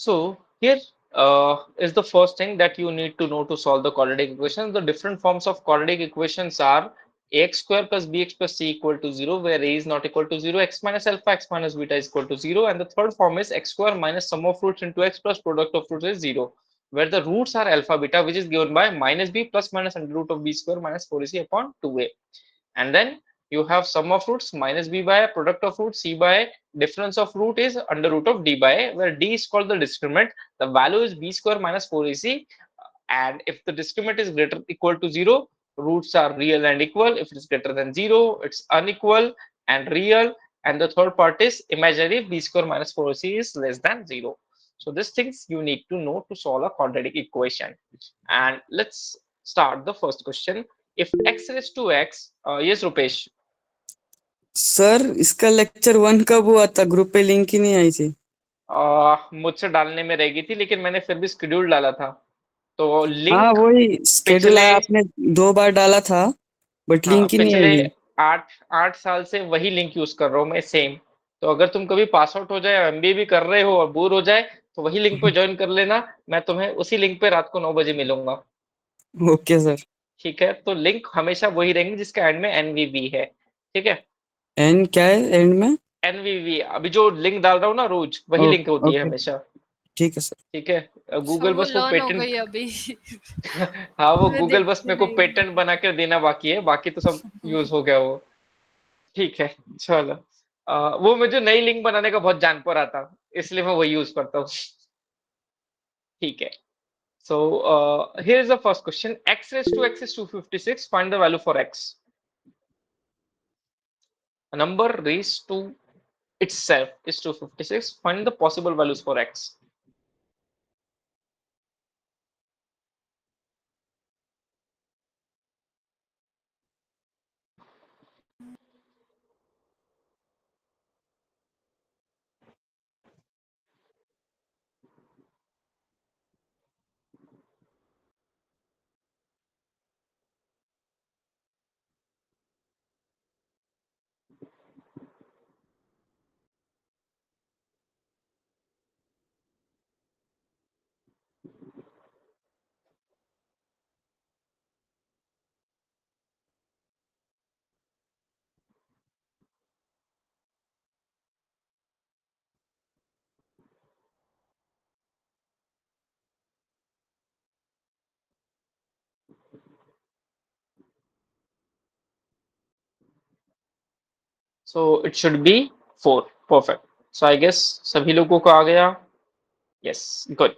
So here is the first thing that you need to know to solve the quadratic equation. The different forms of quadratic equations are ax square plus bx plus c equal to 0, where a is not equal to 0, x minus alpha, x minus beta is equal to 0, and the third form is x square minus sum of roots into x plus product of roots is 0, where the roots are alpha beta, which is given by minus b plus minus under root of b square minus 4ac upon 2a. And then you have sum of roots minus b by product of roots c by difference of root is under root of d by a, where d is called the discriminant. The value is b square minus 4ac, and if the discriminant is greater equal to 0, roots are real and equal. If it is greater than 0, it's unequal and real. And the third part is imaginary if b square minus 4ac is less than 0. So these things you need to know to solve a quadratic equation. And let's start the first question. If x raised to x, yes, Rupesh, sir इसका lecture 1 कब हुआ था? Group पे link ही नहीं आई थी। मुझसे डालने में रह गई थी, लेकिन मैंने फिर भी शेड्यूल डाला था। तो हाँ, लिंक वही स्केड्यूल पिछले आपने 2 बार डाला था, बट हाँ, लिंक ही नहीं पिछले आई है। 8 8 साल से वही लिंक यूज कर रहा हूँ मैं, सेम। तो अगर तुम कभी पास आउट हो जाए, एमबीए भी कर रहे हो और बोर हो जाए, तो वही लिंक पे ज्वाइन कर लेना। मैं तुम्हें उसी लिंक पे रात को 9 बजे मिलूंगा। Okay sir. ठीक है, तो लिंक हमेशा वही रहेंगे जिसका एंड में एनवीवी है। ठीक है, एन क्या है एंड में? एनवीवी अभी जो लिंक डाल रहा हूँ ना रोज, वही लिंक ओके होती है ओके, हमेशा। ठीक है सर। ठीक है, सर गूगल वो बस वो लर्न हो गई पेटेंट अभी। हाँ, वो मैं गूगल बस देखती मेरे को नहीं पेटेंट बना कर देना बाकी है, बाकी तो सब यूज हो गया वो। ठीक है, चलो। वो मुझे नई लिंक बनाने का बहुत जान पर आता, इसलिए मैं वही यूज करता हूँ। ठीक है, so here is the first question. X raised to x is 256. Find the value for x. A number raised to itself is 256. Find the possible values for x. So it should be 4. Perfect. So I guess सभी लोगों को आ गया. Yes, good.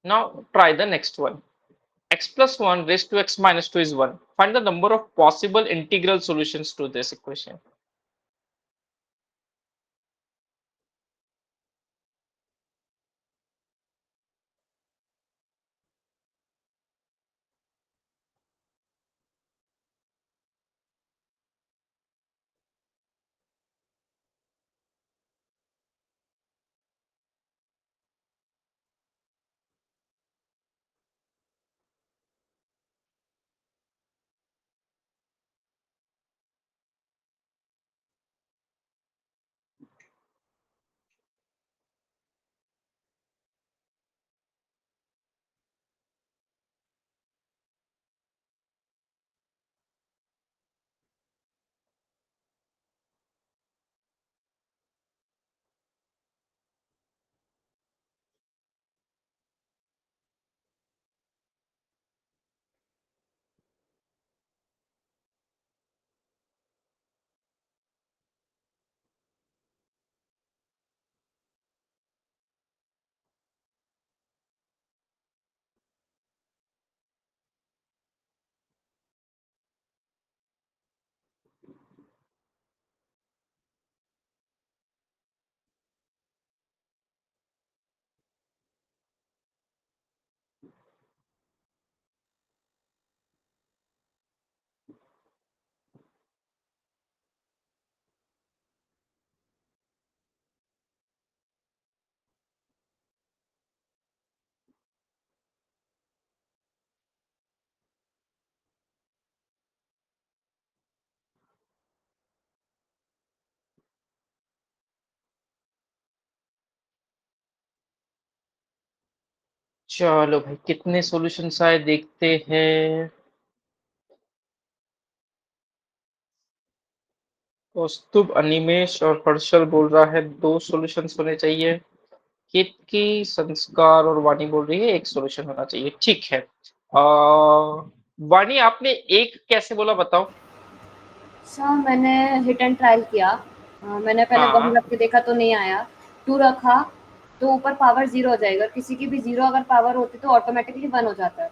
Now try the next one. X plus 1 raised to x minus 2 is 1. Find the number of possible integral solutions to this equation. चलो भाई कितने solutions आए देखते हैं। कौस्तुभ, अनिमेश और हर्षल बोल रहा है दो सॉल्यूशंस होने चाहिए। केतकी, संस्कार और वाणी बोल रही है एक सॉल्यूशन होना चाहिए। ठीक है। वाणी आपने एक कैसे बोला बताओ। अच्छा, मैंने हिट एंड ट्रायल किया। मैंने पहले वन हाँ रख के देखा तो नहीं आया। टू रखा तो ऊपर पावर जीरो हो जाएगा। किसी की भी जीरो अगर पावर होती तो ऑटोमेटिकली वन हो जाता है।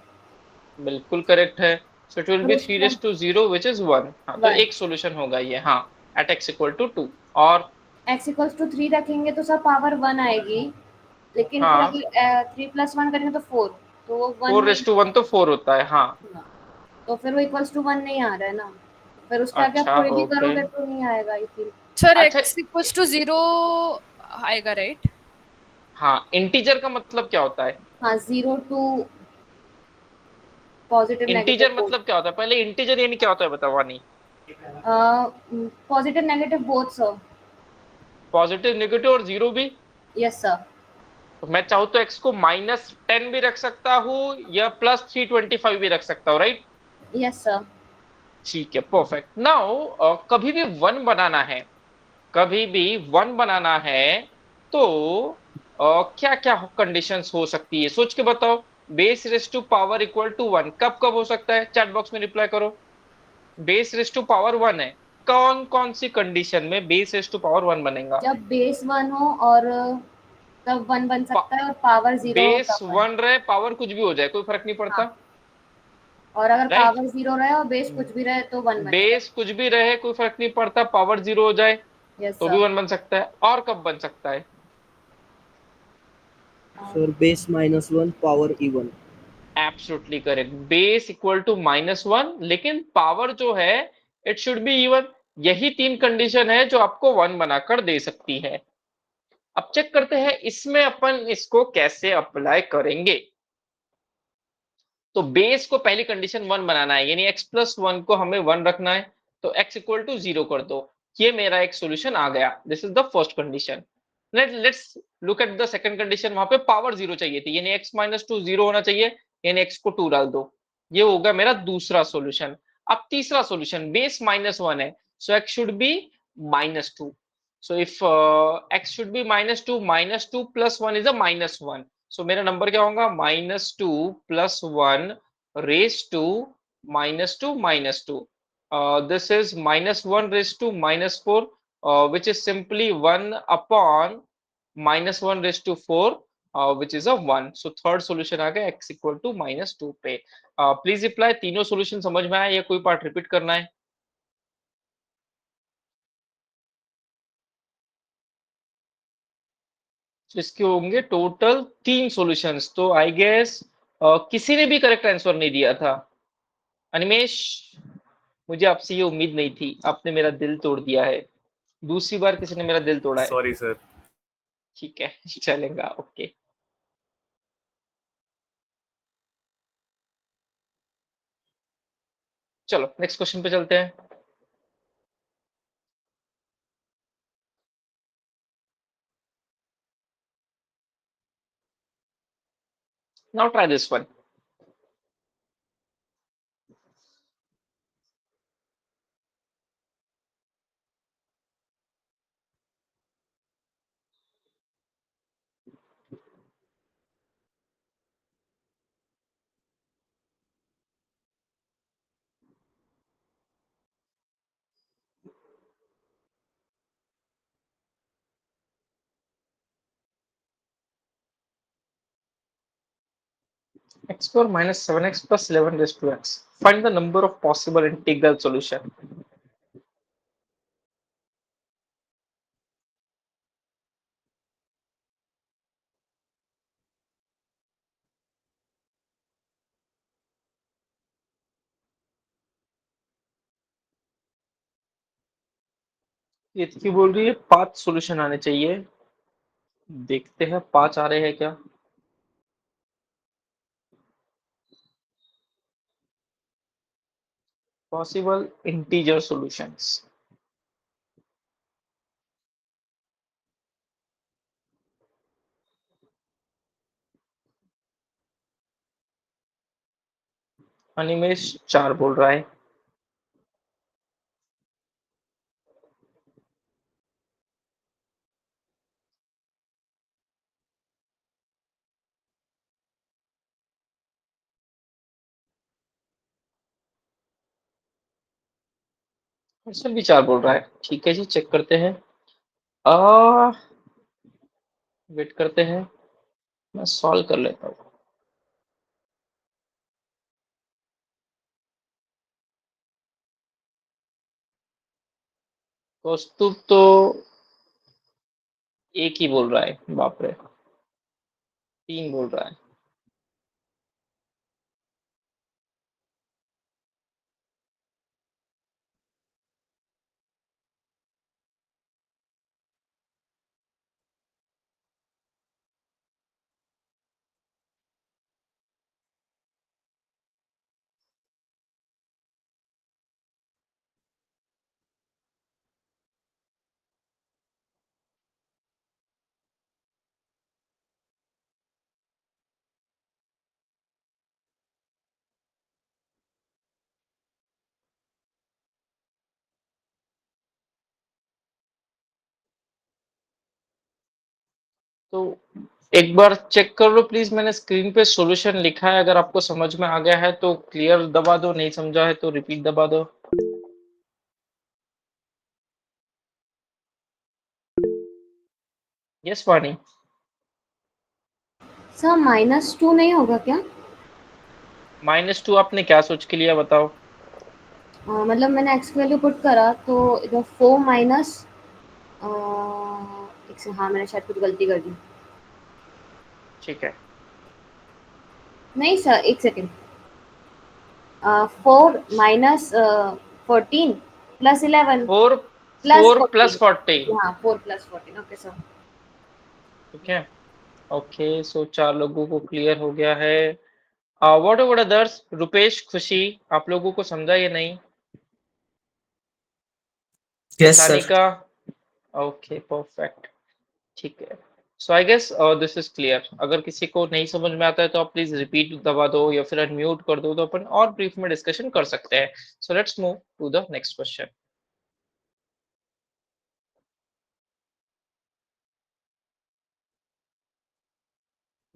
बिल्कुल करेक्ट है। सो इट विल फिर बी थ्री उसके raise to zero which is one. हाँ तो वन एक सॉल्यूशन होगा ये। हाँ at X equal to two. और एक्स इक्वल्स टू थ्री रखेंगे तो सब पावर वन आएगी। लेकिन फिर हाँ अगर थ्री प्लस वन करेंगे तो फोर, तो वो वन फोर नहीं रेस टू वन तो फोर होता है। हाँ आएगा। तो फिर वो इक्वल्स टू वन नहीं आ रहा है ना। फिर उसके आगे आप अच्छा कोई भी ओके। करोगे तो नहीं आएगा ये फिर। सर अच्छा एक्स इक्वल्स टू जीरो आएगा राइट? हाँ इंटीजर का मतलब क्या होता है। हाँ, zero to positive integer negative both. मतलब क्या होता है, पहले इंटीजर यानी क्या होता है बताओ वानी। Positive negative both sir. Positive negative और जीरो भी। Yes sir. तो मैं चाहूँ तो एक्स को -10 भी रख सकता हूँ या +325 भी रख सकता हूँ, राइट। Yes sir. ठीक है परफेक्ट। नाउ कभी भी वन बनाना है, कभी भी वन बनाना है तो क्या क्या कंडीशंस हो सकती है सोच के बताओ। Base raise to power equal to one कब कब हो सकता है, चैट बॉक्स में रिप्लाई करो। Base raise to power one है, कौन कौन सी कंडीशन में base raise to power one बनेगा। जब बेस वन हो और तब वन बन सकता है, और पावर जीरो हो बेस तब वन। वन रहे पावर कुछ भी हो जाए कोई फर्क नहीं हाँ, पड़ता, और अगर राइट। पावर जीरो रहे और बेस कुछ भी रहे तो वन बनेगा। बेस कुछ भी रहे कोई फर्क नहीं पड़ता, पावर जीरो हो जाए यस तो भी सर। वन बन सकता है। और कब बन सकता है। Sir base -1 power even. Absolutely correct, base equal to -1 लेकिन पावर जो है इट शुड बी इवन। यही तीन कंडीशन है जो आपको वन बनाकर दे सकती है। अब चेक करते हैं इसमें अपन इसको कैसे अप्लाई करेंगे। तो बेस को पहली कंडीशन वन बनाना है, यानी x+1 को हमें वन रखना है। तो x इक्वल टू जीरो कर दो। ये मेरा एक सॉल्यूशन आ गया, this is the first condition. Let's look at the second condition. वहां पे पावर जीरो चाहिए थी, यानी x-2 जीरो होना चाहिए, यानी x को 2 डाल दो। ये होगा मेरा दूसरा सॉल्यूशन। अब तीसरा सॉल्यूशन, बेस -1 है, so x should be -2। So if x should be -2, -2 plus one is a -1। So मेरा नंबर क्या होगा, -2 plus one raise to -2। This is -1 raise to -4, which is simply 1 upon -1 raised to 4, which is a 1। So third solution आ गया x equal to -2 पे। Please reply, तीनों solution समझ में आया या कोई पार्ट रिपीट करना है। तो इसके होंगे टोटल तीन सॉल्यूशंस। तो आई गेस किसी ने भी करेक्ट आंसर नहीं दिया था। अनिमेश, मुझे आपसे ये उम्मीद नहीं थी, आपने मेरा दिल तोड़ दिया है। दूसरी बार किसी ने मेरा दिल तोड़ा है। Sorry sir. ठीक है चलेगा ओके। चलो नेक्स्ट क्वेश्चन पे चलते हैं। Now try this one. x square minus 7x plus 11 raised to x. Find the number of possible integral solution. ये की बोल रही है 5 सॉल्यूशन आने चाहिए। देखते हैं 5 आ रहे हैं क्या। Possible integer solutions. अनिमेश 4 बोल रहा है। हर्षल भी 4 बोल रहा है। ठीक है जी, चेक करते हैं। आ वेट करते हैं, मैं सॉल्व कर लेता हूँ। कौस्तुभ तो एक ही बोल रहा है, बाप रे, 3 बोल रहा है। तो एक बार चेक कर लो प्लीज, मैंने स्क्रीन पे सॉल्यूशन लिखा है, अगर आपको समझ में आ गया है तो क्लियर दबा दो, नहीं समझा है तो रिपीट दबा दो। यस वाणी। सर -2 नहीं होगा क्या? -2 आपने क्या सोच के लिया बताओ? मतलब मैंने एक्स वैल्यू पुट करा तो इधर 4 माइनस एक से, हाँ मैंने शायद कुछ गलती कर दी। ठीक है, नहीं सर, एक second. 4 minus 14 plus 11 4 plus 4 plus 14। 14। हाँ 4 प्लस 14, ओके सर। ठीक है, ओके, सो 4 लोगों को क्लियर हो गया है। What about others? रुपेश, खुशी, आप लोगों को समझा या नहीं? Yes sir. Sanika, okay perfect, ठीक है। So I guess this is clear. अगर किसी को नहीं समझ में आता है तो आप प्लीज रिपीट दबा दो या फिर अनम्यूट कर दो, तो अपन और ब्रीफ में डिस्कशन कर सकते हैं। So let's move to the next question.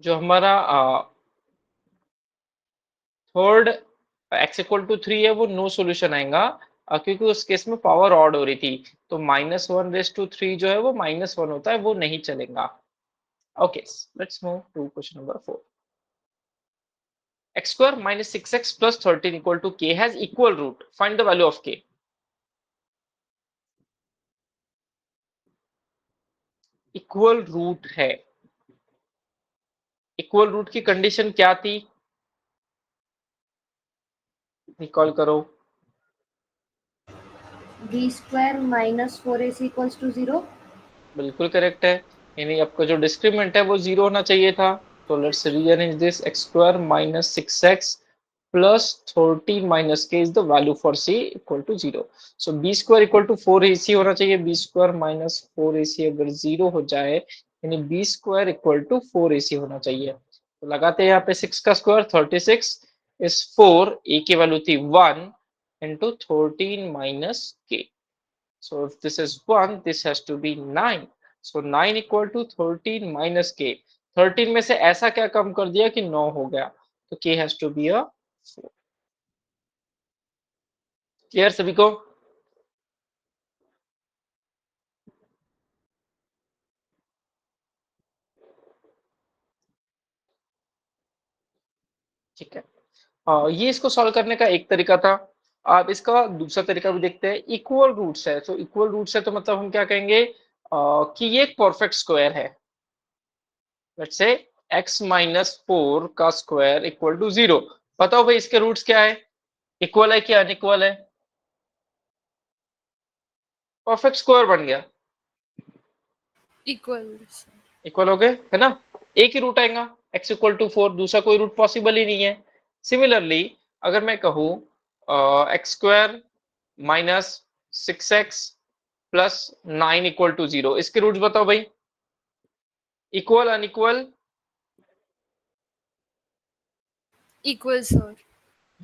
जो हमारा थर्ड एक्स इक्वल टू 3 है वो नो सॉल्यूशन आएगा, क्योंकि उस केस में पावर ऑड हो रही थी। तो -1/3 जो है वो -1 होता है, वो नहीं चलेगा। Okay, let's move to question number 4। x square minus 6x plus 13 equal to k has equal root. Find the value of k. Equal root है। इक्वल रूट की कंडीशन क्या थी? रिकॉल करो। b² minus 4ac equals to 0। बिल्कुल correct है, यानी आपका जो डिस्क्रीमेंट है वो 0 होना चाहिए था। तो let's rearrange this. X square minus 6x plus 13 minus k is the value for c equal to 0। So B square equal to 4ac होना चाहिए। बी स्क्वायर माइनस 4ac अगर 0 हो जाए, यानी B square equal to 4ac होना चाहिए। तो लगाते हैं यहाँ पे 6 का स्क्वायर 36 इज 4, a की वैल्यू थी 1 into 13 minus k। So if this is 1, this has to be 9. So 9 equal to 13 minus k. 13 में से ऐसा क्या कम कर दिया कि 9 हो गया, तो k has to be a 4. Clear सभी को? ठीक है, ये इसको सॉल्व करने का एक तरीका था। आप इसका दूसरा तरीका भी देखते हैं। इक्वल रूट्स है, तो इक्वल रूट्स है तो मतलब हम क्या कहेंगे कि ये एक परफेक्ट स्क्वायर है। लेट्स से x माइनस 4 का स्क्वायर इक्वल टू 0। बताओ भाई इसके रूट्स क्या है, इक्वल है कि अनइक्वल है? परफेक्ट स्क्वायर बन गया। इक्वल। इक्वल हो गए है ना, एक ही रूट आएगा, x इक्वल टू 4, दूसरा कोई रूट पॉसिबल ही नहीं है। सिमिलरली अगर मैं कहूं X square minus 6x plus 9 equal to 0, इसके रूट्स बताओ भाई, इक्वल अनइक्वल? Equal sir.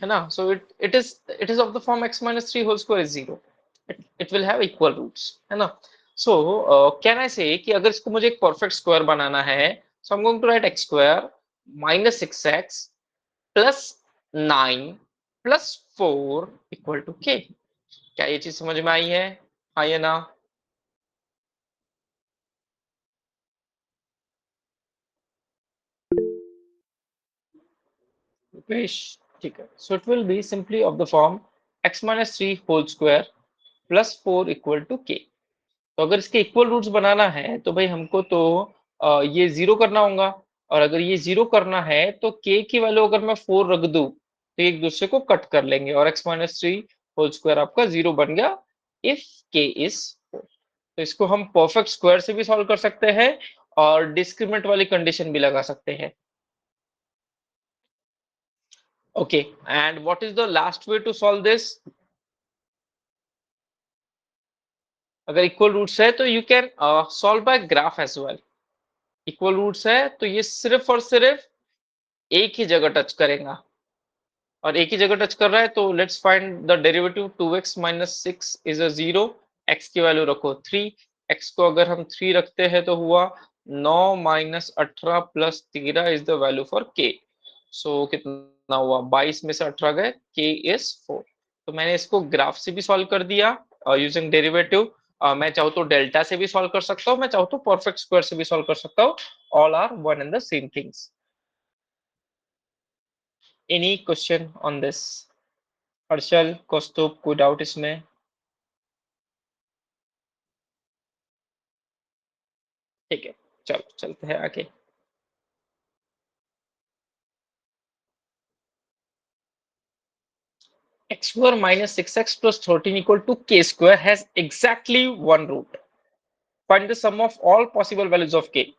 है ना. So it is of the form x minus 3 whole square is 0. It will have equal roots, है ना. So can I say कि अगर इसको मुझे एक परफेक्ट स्क्वायर बनाना है, so I'm going to write x square minus 6x plus 9 plus 4 equal to k. क्या ये चीज समझ में आई है? हाँ या ना? रुपेश, ठीक है. So it will be simply of the form x minus 3 whole square plus 4 equal to k. तो अगर इसके इक्वल रूट्स बनाना है तो भाई हमको तो ये जीरो करना होगा, और अगर ये जीरो करना है तो k की वैल्यू अगर मैं 4 रख दूं तो एक दूसरे को कट कर लेंगे और x माइनस 3 होल स्क्वायर आपका जीरो बन गया इफ k इज 4. तो इसको हम परफेक्ट स्क्वायर से भी सॉल्व कर सकते हैं और डिस्क्रिमिनेंट वाली कंडीशन भी लगा सकते हैं. Okay, and what is the last way to solve this? अगर इक्वल रूट्स है तो you can solve by graph as well. Equal roots है तो ये सिर्फ और सिर्फ एक ही जगह टच करेगा, और एक ही जगह टच कर रहा है तो let's find the derivative. 2x minus 6 is a zero. x की वैल्यू रखो 3. x को अगर हम 3 रखते हैं तो हुआ 9 minus 18 plus 13 is the value for k. सो कितना हुआ? 22 में से 18 गए, k इज 4. तो मैंने इसको ग्राफ से भी सॉल्व कर दिया यूजिंग डेरिवेटिव. मैं चाहूँ तो डेल्टा से भी सॉल्व कर सकता हूँ, मैं चाहूँ तो परफेक्ट स्क्वायर से भी सॉल्व कर सकता हूँ. All are one and the same things. Any question on this? Harshal, Kaustubh, कोई डाउट इसमें? ठीक है, चलो चलते हैं आगे. x square minus 6x plus 13 equal to k square has exactly one root. Find the sum of all possible values of k.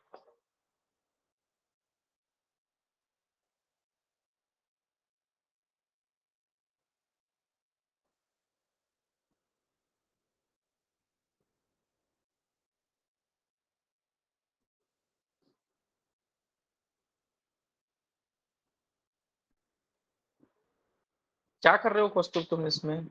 क्या कर रहे हो कौस्तुभ तुम इसमें?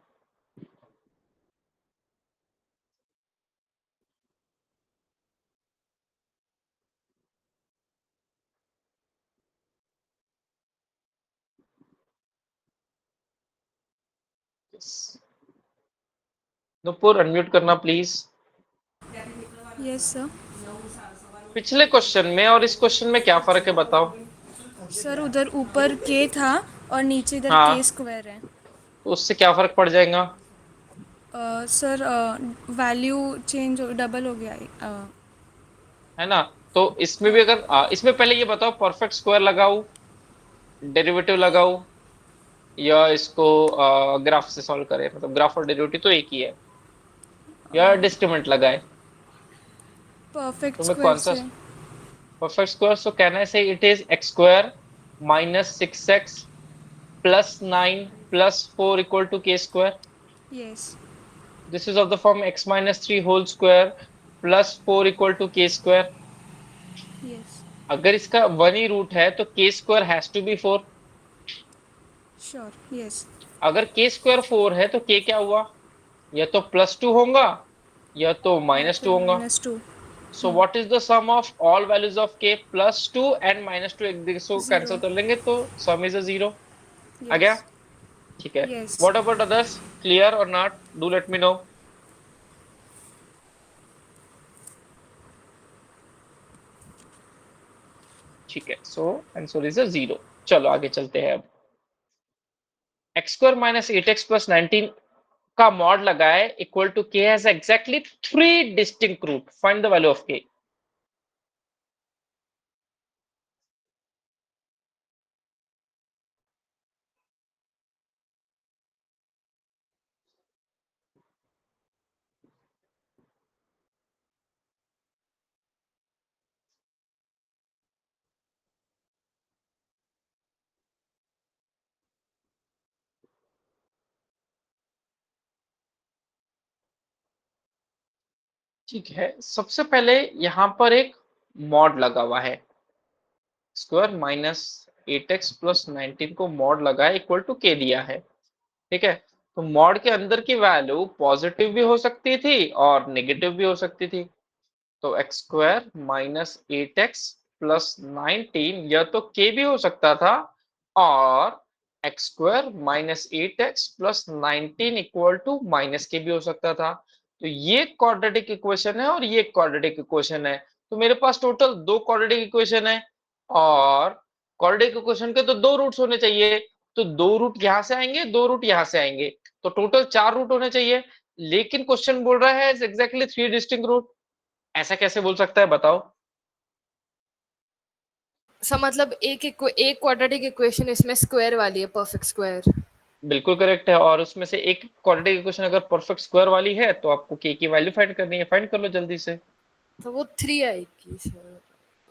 नुपुर, अनम्यूट करना प्लीज. Yes sir. पिछले क्वेश्चन में और इस क्वेश्चन में क्या फर्क है बताओ? सर उधर ऊपर के था और नीचे इधर के हाँ, स्क्वायर है. तो उससे क्या फर्क पड़ जाएगा? सर वैल्यू चेंज डबल हो गया. है ना. तो इसमें भी अगर इसमें पहले ये बताओ, परफेक्ट स्क्वायर लगाओ, डेरिवेटिव लगाओ, या इसको ग्राफ से सॉल्व करें? मतलब ग्राफ और डेरिवेटिव तो एक ही है, या डिस्क्रिमिनेंट लगाए? परफेक्ट तुम्हें स्क्वायर कौन सा? से. perfect square, so can I say it is x square minus 6x plus 9 plus 4 equal to k square? Yes. This is of the form x minus 3 whole square plus 4 equal to k square. Yes. अगर इसका one ही root है तो k square has to be 4. Sure. Yes. अगर k square 4 है तो k क्या हुआ? या तो +2 होगा या तो या -2 फिर होगा. -2. So what is the sum of all values of k? +2 and -2 एक दूसरे को कैंसिल 0. कर लेंगे तो sum is a 0. आ गया? यस. ठीक है. Yes. What about others? Clear or not? Do let me know. ठीक है. So answer is a 0. चलो आगे चलते हैं अब. x square minus 8x plus 19 का मॉड लगाए equal to k has exactly 3 distinct root. Find the value of k. ठीक है, सबसे पहले यहां पर एक मॉड लगा हुआ है, स्क्वायर माइनस 8x प्लस 19 को मॉड लगाए इक्वल टू k दिया है। ठीक है, तो मॉड के अंदर की वैल्यू पॉजिटिव भी हो सकती थी और नेगेटिव भी हो सकती थी। तो x square minus 8x plus 19 यह तो k भी हो सकता था, और X square minus 8x plus 19 equal to minus K भी हो सकता था। तो ये क्वाड्रेटिक इक्वेशन है और ये क्वाड्रेटिक इक्वेशन है। तो मेरे पास टोटल दो क्वाड्रेटिक इक्वेशन है, और क्वाड्रेटिक इक्वेशन के तो दो रूट्स होने चाहिए। तो दो रूट यहां से आएंगे, दो रूट यहां से आएंगे, तो टोटल चार रूट होने चाहिए। लेकिन क्वेश्चन बोल रहा है एग्जैक्टली थ्री डिस्टिंक्ट रूट। ऐसा कैसे बोल सकता है बताओ? सर मतलब एक क्वाड्रेटिक इक्वेशन इसमें स्क्वायर वाली है, परफेक्ट स्क्वायर। बिल्कुल करेक्ट है, और उसमें से एक क्वाड्रेटिक इक्वेशन अगर परफेक्ट स्क्वायर वाली है तो आपको के की वैल्यू फाइंड करनी है। फाइंड कर लो जल्दी से। तो वो 3 आएगी सर।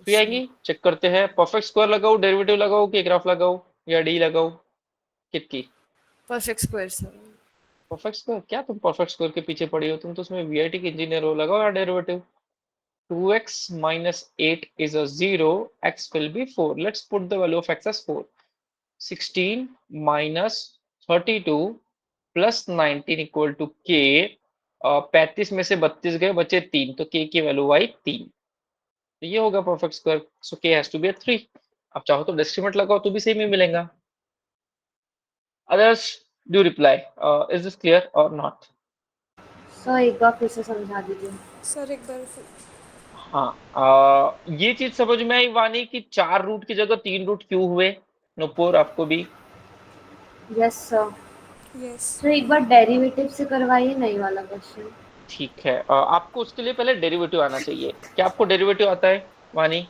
फिर आएगी, चेक करते हैं। परफेक्ट स्क्वायर लगाओ, डेरिवेटिव लगाओ, कि ग्राफ लगाओ, या डी लगाओ? कितकी perfect square sir. Perfect square? क्या तुम परफेक्ट स्क्वायर के पीछे पड़ी हो? तुम तो उसमें वीआईटी के इंजीनियर हो। लगाओ यार derivative. 2x minus 8 is a 0, x will be 4. Let's put the value of x as 4. 16 minus 32 plus 19 equal to k। 35 में से 32 गए, बचे 3, तो k की वैल्यू आई 3। तो ये होगा perfect square. So k has to be 3। अब चाहो तो डिस्क्रिमिनेंट लगाओ तो भी सेम ही मिलेगा। Others do reply, is this clear और नॉट? सर एक बार फिर से समझा दीजिए। सर एक बार हाँ, ये चीज समझ में आई वानी कि चार रूट की जगह तीन रूट क्यों हुए? नुपुर आपको भी? Yes sir. यस। सर एक बार डेरिवेटिव से करवाइए नई वाला क्वेश्चन। ठीक है, आपको उसके लिए पहले डेरिवेटिव आना चाहिए। क्या आपको डेरिवेटिव आता है वानी?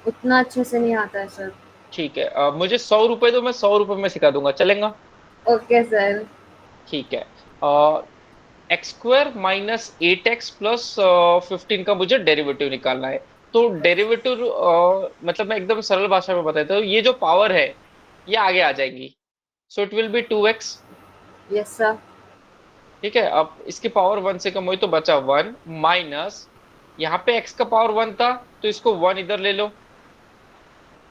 उतना अच्छे से नहीं आता है सर। ठीक है, मुझे 100 रुपए दो, मैं 100 रुपए में सिखा दूंगा, चलेगा? Okay sir. ठीक है, X square minus 8x plus 15 का मुझे डेरिवेटिव निकालना है। तो डेरिवेटिव मतलब मैं एकदम सरल भाषा में बताता हूँ, ये जो पावर है ये आगे आ जाएंगी। सो it will B 2x। Yes sir. ठीक है, अब इसकी पावर 1 से कम हुई तो बचा 1 माइनस, यहाँ पे x का पावर 1 था तो इसको 1 इधर ले लो।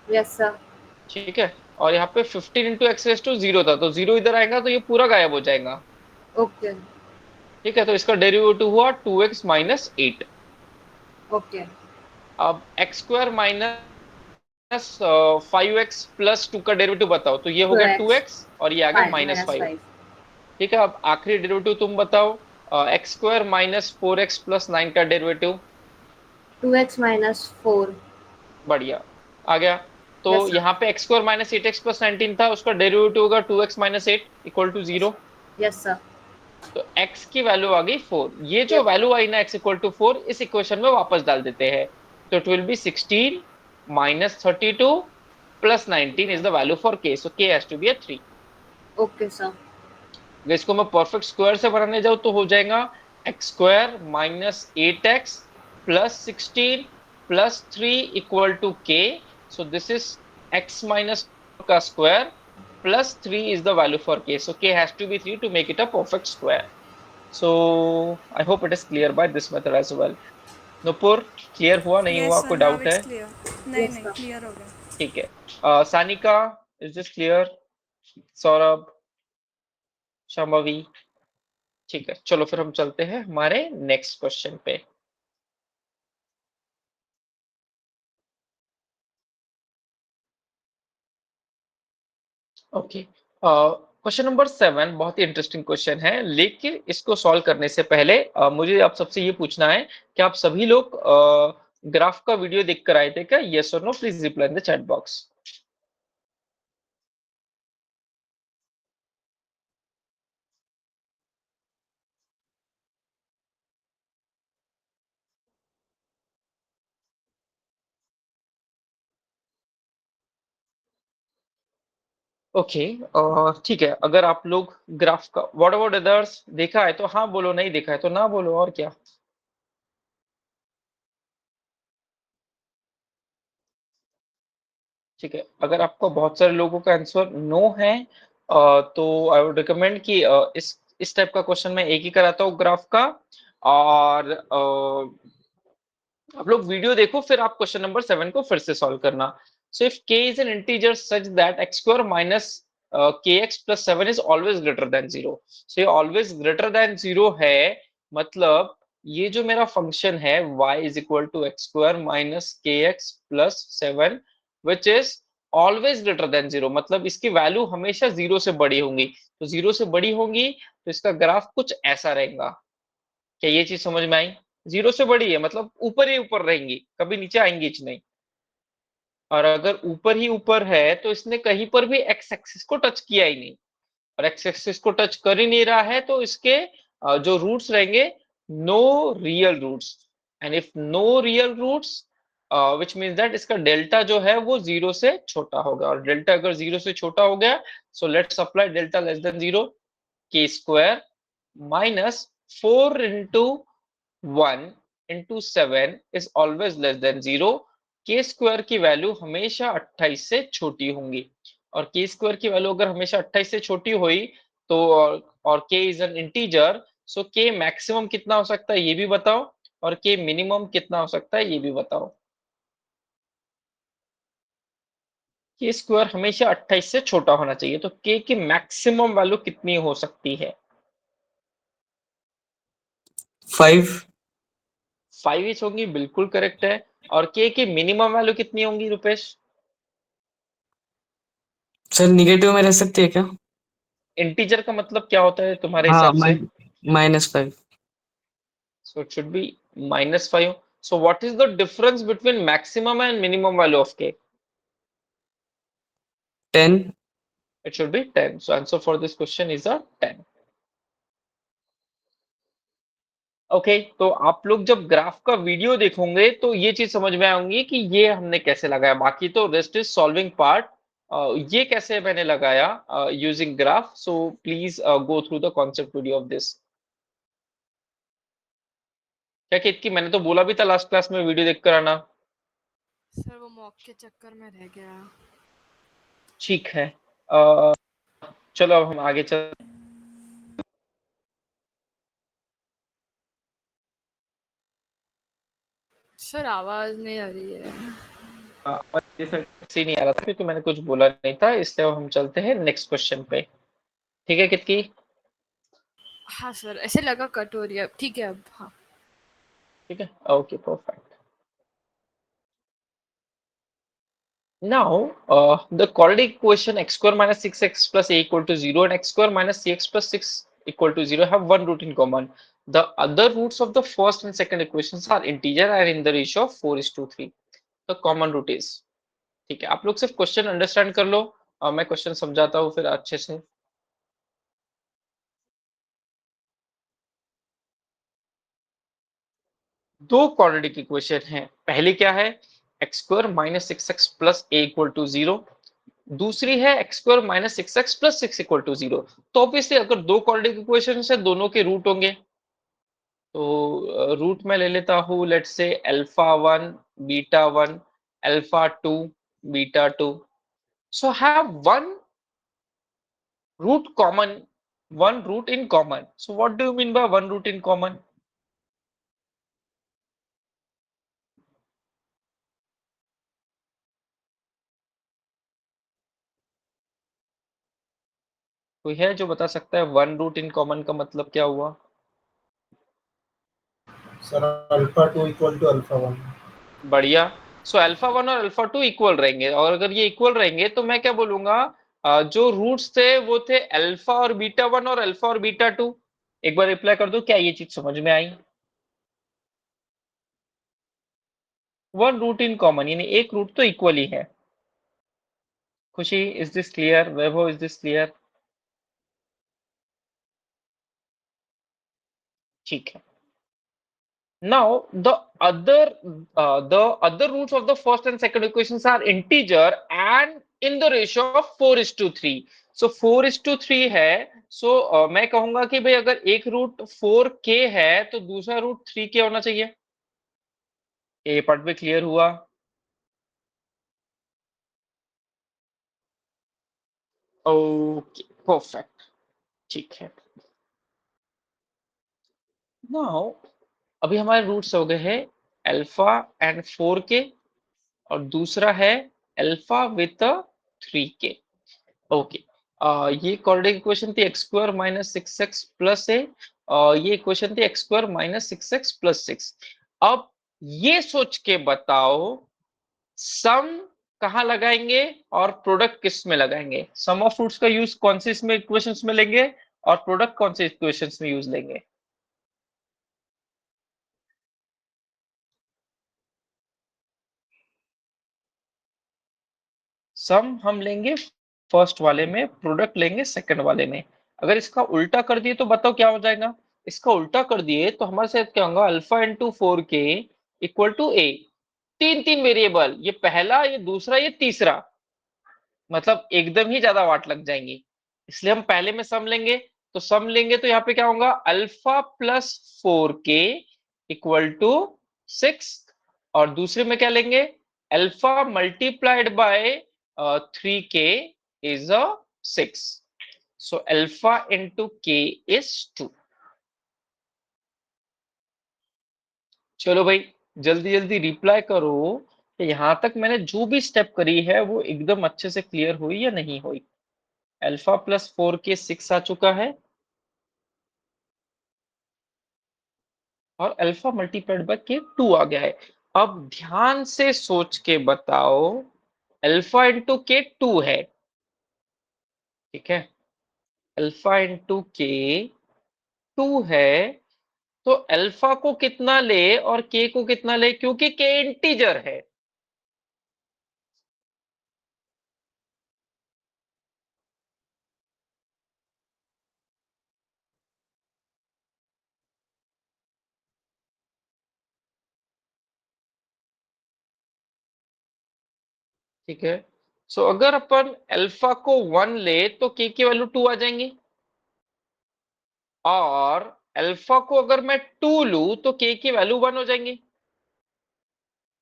Yes sir. ठीक है, और यहाँ पे 15 इंटू एक्स रेस टू 0 था, तो 0 इधर आएगा तो ये पूरा गायब हो जाएगा। ओके। ठीक है, तो इसका डेरिवेटिव हुआ 2x माइनस 8। ओके। अब x square minus 5x plus 2 का डेरिवेटिव बताओ, तो ये हो गया 2x और ये आ गया माइनस 5। 5। ठीक है, अब आखिरी डेरिवेटिव तुम बताओ। X square minus 4x plus 9 का डेरिवेटिव। 2x minus 4। बढ़िया, आ गया। तो Yes, sir. यहाँ पे x square minus 8x plus 19 था, उसका डेरिवेटिव होगा 2x minus 8 equal to 0। Yes sir. तो x की वैल्यू आ गई 4। ये जो वैल्यू आई ना x इक्वल टू 4, इस इक्वेशन में वापस डाल देते हैं। तो it will be 16 minus 32 plus 19 is the value for k। So k has to be 3। Okay sir. अगर इसको मैं परफेक्ट स्क्वायर से बनाने जाऊं तो हो जाएगा X square minus 8x plus 16 plus 3 equal to k। So this is x minus का square plus 3 is the value for k. So k has to be 3 to make it a perfect square. So I hope it is clear by this method as well. Nupur, clear हुआ नहीं yes हुआ? Sir, कोई now doubt है? It's clear. नहीं Yes, नहीं, sir. Clear हो गया। ठीक है, Sanika, is this clear? Saurabh, Shambhavi? ठीक है, चलो फिर हम चलते हैं हमारे नेक्स्ट क्वेश्चन पे। ओके, क्वेश्चन नंबर 7 बहुत ही इंटरेस्टिंग क्वेश्चन है, लेकिन इसको सॉल्व करने से पहले मुझे आप सबसे ये पूछना है कि आप सभी लोग ग्राफ का वीडियो देख कर आए थे क्या? यस और no, please reply in the chat box. Okay, ठीक है, अगर आप लोग ग्राफ का व्हाट अबाउट अदर्स देखा है तो हाँ बोलो, नहीं देखा है तो ना बोलो, और क्या। ठीक है, अगर आपको बहुत सारे लोगों का आंसर नो है, तो आई वुड रिकमेंड कि इस टाइप का क्वेश्चन मैं एक ही कराता हूँ ग्राफ का, और आप लोग वीडियो देखो, फिर आप क्वेश्चन नंबर 7 को फिर से सॉल्व करना। So if k is an integer such that x square minus kx plus 7 is always greater than 0. So ये always greater than 0 है, मतलब ये जो मेरा फंक्शन है y is equal to x square minus kx plus 7 which is always greater than 0, मतलब इसकी value हमेशा 0 से बड़ी होंगी, तो 0 से बड़ी होंगी तो इसका ग्राफ कुछ ऐसा रहेगा। क्या ये चीज समझ में आई? 0 से बड़ी है मतलब ऊपर ही ऊपर रहेंगी, कभी नीचे आएंगी नहीं। और अगर ऊपर ही ऊपर है तो इसने कहीं पर भी एक्स एक्सिस को टच किया ही नहीं, और एक्स एक्सिस को टच कर ही नहीं रहा है तो इसके जो रूट्स रहेंगे no real roots, and if no real roots which means that इसका डेल्टा जो है वो 0 से छोटा होगा, और डेल्टा अगर 0 से छोटा हो गया so let's apply delta less than 0, के square minus 4 into 1 into 7 is always less than 0। के स्क्वायर की वैल्यू हमेशा 28 से छोटी होंगी, और के स्क्वायर की वैल्यू अगर हमेशा 28 से छोटी हुई तो और के इज एन इंटीजर, सो के मैक्सिमम कितना हो सकता है ये भी बताओ, और के मिनिमम कितना हो सकता है ये भी बताओ। के स्क्वायर हमेशा 28 से छोटा होना चाहिए, तो के की मैक्सिमम वैल्यू कितनी हो सकती है? 5। 5 इंच होंगी, बिल्कुल करेक्ट है। और के की मिनिमम वैल्यू कितनी होंगी रुपेश? सर निगेटिव में रह सकती है क्या? इंटीजर का मतलब क्या होता है तुम्हारे हाँ, हिसाब से? -5। So it should be -5. So what is the difference between maximum and minimum value of k? 10। It should be 10. So answer for this question is a 10. Okay तो आप लोग जब ग्राफ का वीडियो देखोगे तो ये चीज समझ में आएंगी कि ये हमने कैसे लगाया, बाकी तो रेस्ट इज सॉल्विंग पार्ट। ये कैसे मैंने लगाया using graph, so please go through the concept video of this. क्या कि इतनी मैंने तो बोला भी था लास्ट क्लास में वीडियो देख कर आना। सर वो मॉक के चक्कर में रह गया। ठीक है, अ, चलो अब हम आगे चल। सर आवाज नहीं आ रही है। ये सर से नहीं आ रहा था क्योंकि मैंने कुछ बोला नहीं था, इसलिए अब हम चलते हैं नेक्स्ट क्वेश्चन पे। ठीक है कितकी? हाँ सर ऐसे लगा कट हो रही है, ठीक है अब हाँ। ठीक है, okay perfect. Now, the quadratic equation x square minus 6x plus a equal to 0 and x square minus cx plus 6 equal to 0 have one root in common. The other roots of the first and second equations are integer and in the ratio of 4:3. The common root is, ठीक है आप लोग सिर्फ question understand कर लो, मैं question समझाता हूँ फिर अच्छे से। दो क्वाड्रेटिक इक्वेशन है, पहली क्या है X square minus 6x plus A equal to 0, दूसरी है X square minus 6x plus 6 equal to 0। तो ऑब्वियसली अगर दो क्वाड्रेटिक इक्वेशन है दोनों के रूट होंगे, तो रूट में ले लेता हूँ let's say alpha 1 beta 1 alpha 2 beta 2। So have root common one root in common. So what do you mean by one root in common? कोई है जो बता सकता है वन रूट इन कॉमन का मतलब क्या हुआ? Sir alpha 2 equal to alpha 1। बढ़िया। सो अल्फा 1 और अल्फा 2 इक्वल रहेंगे, और अगर ये इक्वल रहेंगे तो मैं क्या बोलूंगा, जो रूट्स थे वो थे अल्फा और बीटा 1 और अल्फा और बीटा 2। एक बार रिप्लाई कर दो, क्या ये चीज समझ में आई? वन रूट इन कॉमन यानी एक रूट तो इक्वल ही है। खुशी is this clear? Vaibhav is this clear? ठीक है। Now the other roots of the first and second equations are integer and in the ratio of 4:3. So 4:3 है, so मैं कहूंगा कि भाई अगर एक रूट 4k है तो दूसरा रूट 3k होना चाहिए। ये पार्ट भी क्लियर हुआ? ओके परफेक्ट, ठीक है। नाउ अभी हमारे रूट्स हो गए हैं अल्फा एंड 4k, और दूसरा है अल्फा विथ 3k। ओके, ये क्वाड्रेटिक इक्वेशन थी X square minus 6x plus A, ये इक्वेशन थी X square minus 6x plus 6। अब ये सोच के बताओ सम कहाँ लगाएंगे और प्रोडक्ट किस में लगाएंगे? सम ऑफ फ्रूट्स का यूज कौन से इसमें इक्वेशंस में लेंगे और प्रोडक्ट कौन से इक्वेशंस में यूज लेंगे? सम हम लेंगे फर्स्ट वाले में, प्रोडक्ट लेंगे सेकंड वाले में। अगर इसका उल्टा कर दिए तो बताओ क्या हो जाएगा? इसका उल्टा कर दिए तो हमारे साथ क्या होगा? Alpha into 4k equal to A. तीन तीन वेरिएबल, ये पहला, ये दूसरा, ये तीसरा, मतलब एकदम ही ज्यादा वाट लग जाएंगी। इसलिए हम पहले में सम लेंगे, तो सम लेंगे तो यहाँ पे क्या होगा? Alpha plus 4k equal to 6, और दूसरे में क्या लेंगे? Alpha multiplied by 3k is a 6, so alpha into k is 2। चलो भाई, जल्दी जल्दी रिप्लाई करो कि यहां तक मैंने जो भी स्टेप करी है वो एकदम अच्छे से क्लियर हुई या नहीं हुई। अल्फा प्लस 4k 6 आ चुका है, और अल्फा मल्टीप्लाइड बाय के 2 आ गया है। अब ध्यान से सोच के बताओ, अल्फा इंटू के 2 है, ठीक है, अल्फा इंटू के 2 है, तो अल्फा को कितना ले और के को कितना ले, क्योंकि के इंटीजर है। ठीक है, सो अगर अपन अल्फा को 1 ले तो के की वैल्यू 2 आ जाएंगी, और अल्फा को अगर मैं 2 लूं तो के की वैल्यू 1 हो जाएंगी।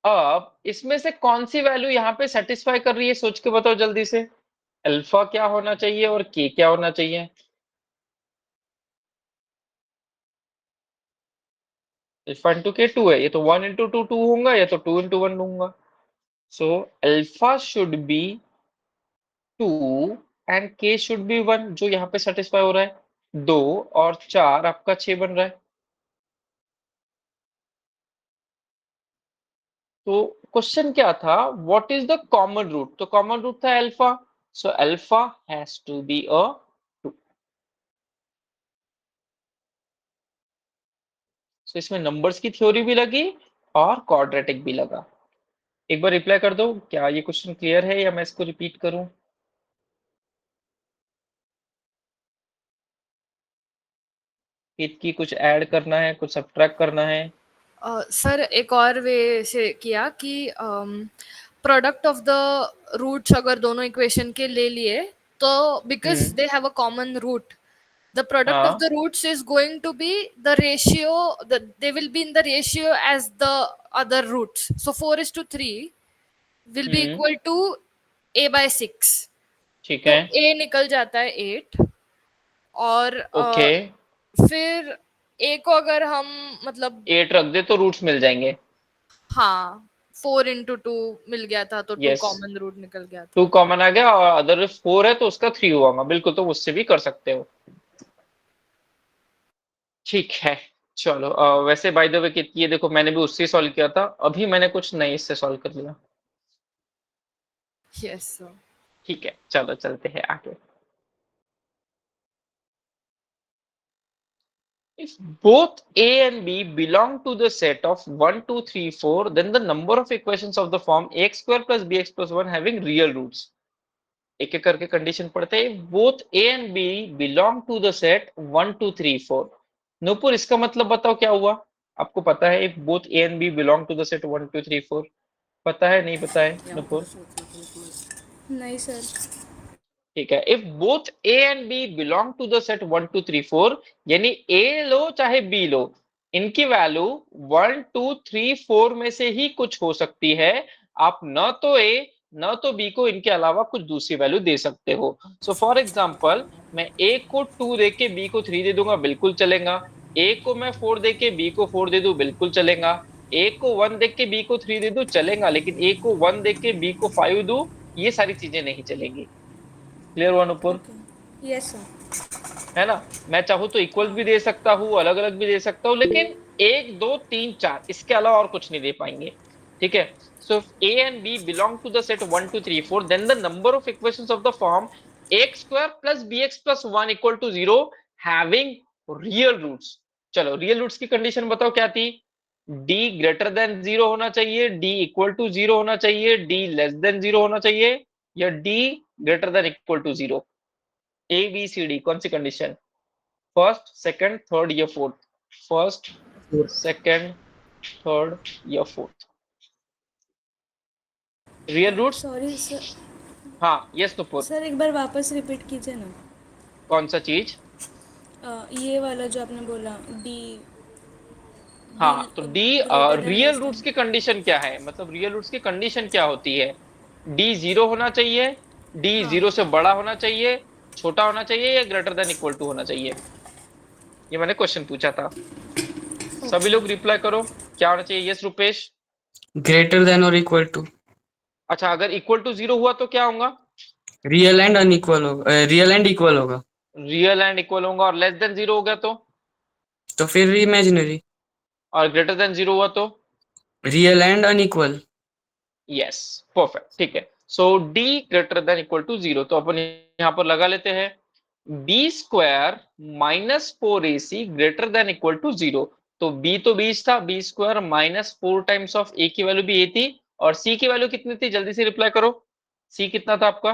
अब इसमें से कौन सी वैल्यू यहाँ पे सेटिस्फाई कर रही है, सोच के बताओ जल्दी से। अल्फा क्या होना चाहिए और के क्या होना चाहिए? अल्फा इंटू के 2 है, ये तो 1 इंटू 2 2 होगा, या तो 2 इंटू 1 लूंगा। So alpha should be 2 and के शुड बी 1, जो यहाँ पे सेटिस्फाई हो रहा है। 2 और 4 आपका 6 बन रहा है। तो क्वेश्चन क्या था? What is the common root? तो कॉमन रूट था alpha, so alpha has to be a 2। So इसमें नंबर्स की थ्योरी भी लगी और क्वाड्रेटिक भी लगा। एक बार रिप्लाई कर दो, क्या ये क्वेश्चन क्लियर है या मैं इसको रिपीट करूं? की कुछ ऐड करना है, कुछ सब्ट्रैक्ट करना है? सर एक और वे से किया कि प्रोडक्ट ऑफ द रूट्स अगर दोनों इक्वेशन के ले लिए तो because they have a common root, the product of हाँ, the roots is going to be the ratio, they will be in the ratio as the other roots, so 4:3 will be equal to a by 6, ठीक तो है, a निकल जाता है 8, और okay. फिर a को अगर हम मतलब 8 रख दे तो रूट्स मिल जाएंगे। हाँ 4 into 2 मिल गया था, तो 2 यस, कॉमन रूट निकल गया 2 था। कॉमन आ गया, और अदर 4 है तो उसका 3 होगा, बिल्कुल, तो उससे भी कर सकते हो। ठीक है, चलो। वैसे बाय द वे कि ये देखो, मैंने भी उससे सॉल्व किया था, अभी मैंने कुछ नए से सॉल्व कर लिया। Yes sir. ठीक है, चलो चलते हैं आगे। If both A and B belong to the set of 1, 2, 3, 4, then the number of equations of the form ax square plus bx plus 1 having real roots। एक एक करके कंडीशन पढ़ते हैं। Both A and B belong to the set 1, 2, 3, 4। Nupur, इसका मतलब बताओ क्या हुआ? आपको पता है if both A and B belong to the set 1, 2, 3, 4? पता है नहीं पता है नूपुर? नहीं सर। ठीक है, if both A and B belong to the set 1, 2, 3, 4, यानी ए लो चाहे बी लो, इनकी वैल्यू 1, 2, 3, 4 में से ही कुछ हो सकती है। आप न तो ए न तो बी को इनके अलावा कुछ दूसरी वैल्यू दे सकते हो। सो फॉर एग्जाम्पल, मैं ए को 2 दे के बी को 3 दे दूंगा, बिल्कुल चलेगा। ए को मैं 4 दे के बी को 4 दे दूं, बिल्कुल चलेगा। ए को 1 देख के बी को 3 दे दो चलेगा, लेकिन ए को 1 देख के बी को 5 दो, ये सारी चीजें नहीं चलेंगी। क्लियर हुआ ऊपर? Yes sir. है ना? मैं चाहूँ तो इक्वल भी दे सकता हूँ, अलग अलग भी दे सकता हूँ, लेकिन 1 2 3 4 इसके अलावा और कुछ नहीं दे पाएंगे। ठीक है? So if A and B belong to the set 1 2 3 4, then the number of equations of the form x square plus b x plus 1 equal to 0 having real roots. चलो रियल रूट्स की कंडीशन बताओ क्या थी? d greater then 0 होना चाहिए, d equal to 0 होना चाहिए, d less than 0 होना चाहिए, या d greater than equal to 0। A B C D कौन सी कंडीशन? फर्स्ट, सेकंड, थर्ड या fourth? First, Fourth. Second, third या fourth? Real roots? Sorry sir, हाँ, यस तो फोर्थ। सर एक बार वापस रिपीट कीजिए ना। कौन सा चीज? ये वाला जो आपने बोला, डी हाँ, तो D greater than real less roots then. की कंडीशन क्या है? मतलब रियल रूट्स की कंडीशन क्या होती है? डी 0 होना चाहिए, डी हाँ। 0 से बड़ा होना चाहिए, छोटा होना चाहिए, या ग्रेटर देन इक्वल टू होना चाहिए। ये मैंने क्वेश्चन पूछा था। सभी लोग रिप्लाई करो, क्या होना चाहिए? यस रुपेश? ग्रेटर देन और इक्वल टू। अच्छा, अगर इक्वल टू 0 हुआ तो क्या होगा? रियल एंड अनइक्वल होगा, रियल एंड इक्वल होगा। रियल एंड इक्वल होगा। और लेस देन 0 हो गया तो फिर इमेजिनरी। और ग्रेटर देन 0 हुआ तो? Real and unequal. Yes, perfect, ठीक है। So D greater than equal to 0, तो अपन यहाँ पर लगा लेते हैं B square minus 4ac greater than equal to 0। तो b तो 20 था, B square minus 4 times of a की वैल्यू भी a थी, और c की वैल्यू कितनी थी? जल्दी से रिप्लाई करो, c कितना था आपका?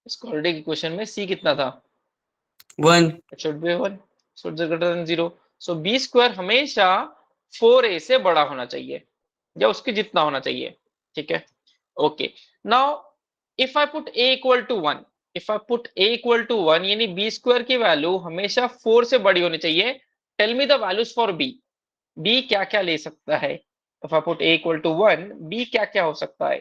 इस क्वाड्रेटिक इक्वेशन में c कितना था? 1। it should be 1, so it's greater than 0। so b square हमेशा 4a से बड़ा होना चाहिए, या उसके जितना होना चाहिए। ठीक है, okay. Now if I put a equal to 1, if I put a equal to 1, यानी b स्क्वायर की वैल्यू हमेशा 4 से बड़ी होनी चाहिए। Tell me the values for b। b क्या क्या ले सकता है? If I put a equal to 1, b क्या क्या हो सकता है?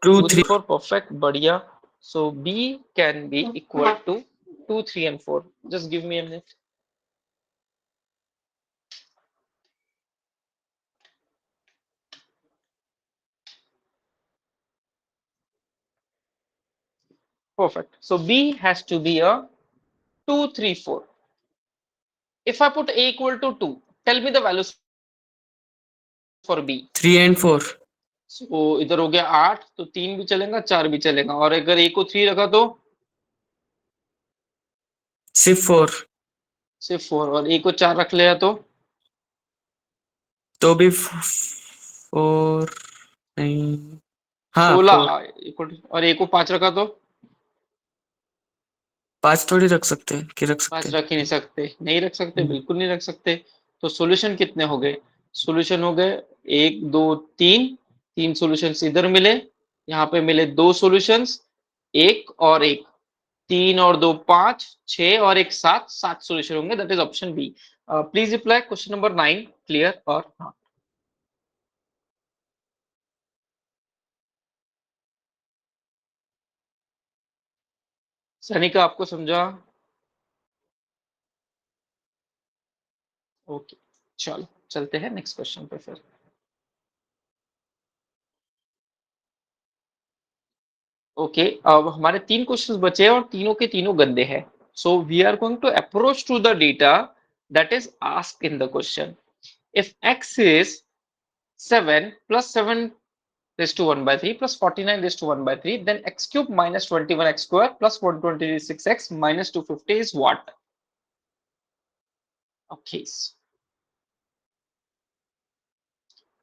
2 2 3 3। 4, perfect, बढ़िया। So b can be equal to 2 3 and 4। just give me a minute। perfect, so b has to be a 2 3 4। if I put a equal to 2, tell me the values for b। 3 and 4। so इधर हो गया 8, तो 3 भी चलेगा, 4 भी चलेगा, और अगर a को 3 रखा तो सिर्फ 4। सिर्फ 4, और a को 4 रख लिया तो भी 4 नहीं। हाँ 4। 16 इक्वल, और a को 5 रखा तो 5 थोड़ी रख सकते हैं कि रख सकते 5 हैं। रख ही नहीं सकते, नहीं रख सकते, बिल्कुल नहीं रख सकते। तो सॉल्यूशन कितने हो गए? सॉल्यूशन हो गए 1 2 3, 3 सॉल्यूशंस इधर मिले, यहाँ पे मिले 2 सॉल्यूशंस, एक और एक, 3 और 2 5, 6 और एक 7, 7 सॉल्यूशन होंगे। That is option B. Please reply question number 9 clear और नॉट। सनिका आपको समझा? ओके, चलो चलते हैं नेक्स्ट क्वेश्चन पे फिर। ओके, अब हमारे 3 क्वेश्चंस बचे हैं और तीनों के तीनों गंदे हैं। So we are going to approach to the data that is asked in the question. If x is 7 plus 7 raised to 1 by 3 plus 49 raised to 1 by 3, then x cube minus 21x square plus 126x minus 250 is what? Okay,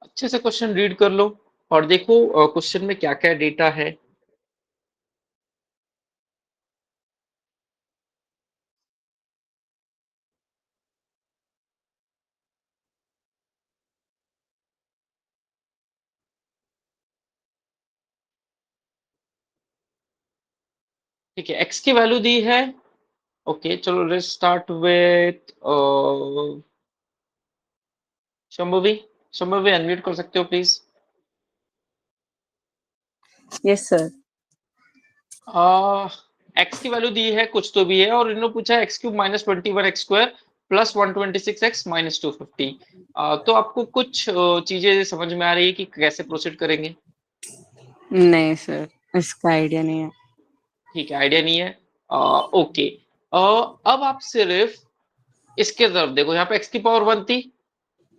अच्छे से question read कर लो और देखो question में क्या क्या data है। ठीक है, x की वैल्यू दी है। ओके, चलो let's start with Shambhavi. Shambhavi unmute कर सकते हो प्लीज? Yes, sir. x की वैल्यू दी है कुछ तो भी है, और इन्होंने पूछा x cube minus 21x² plus 126x minus 250। तो आपको कुछ चीजें समझ में आ रही है कि कैसे प्रोसीड करेंगे? नहीं सर, इसका आइडिया नहीं है। ठीक है, आइडिया नहीं है। ओके, अब आप सिर्फ इसके तरफ देखो, यहाँ पे x की पावर 1 थी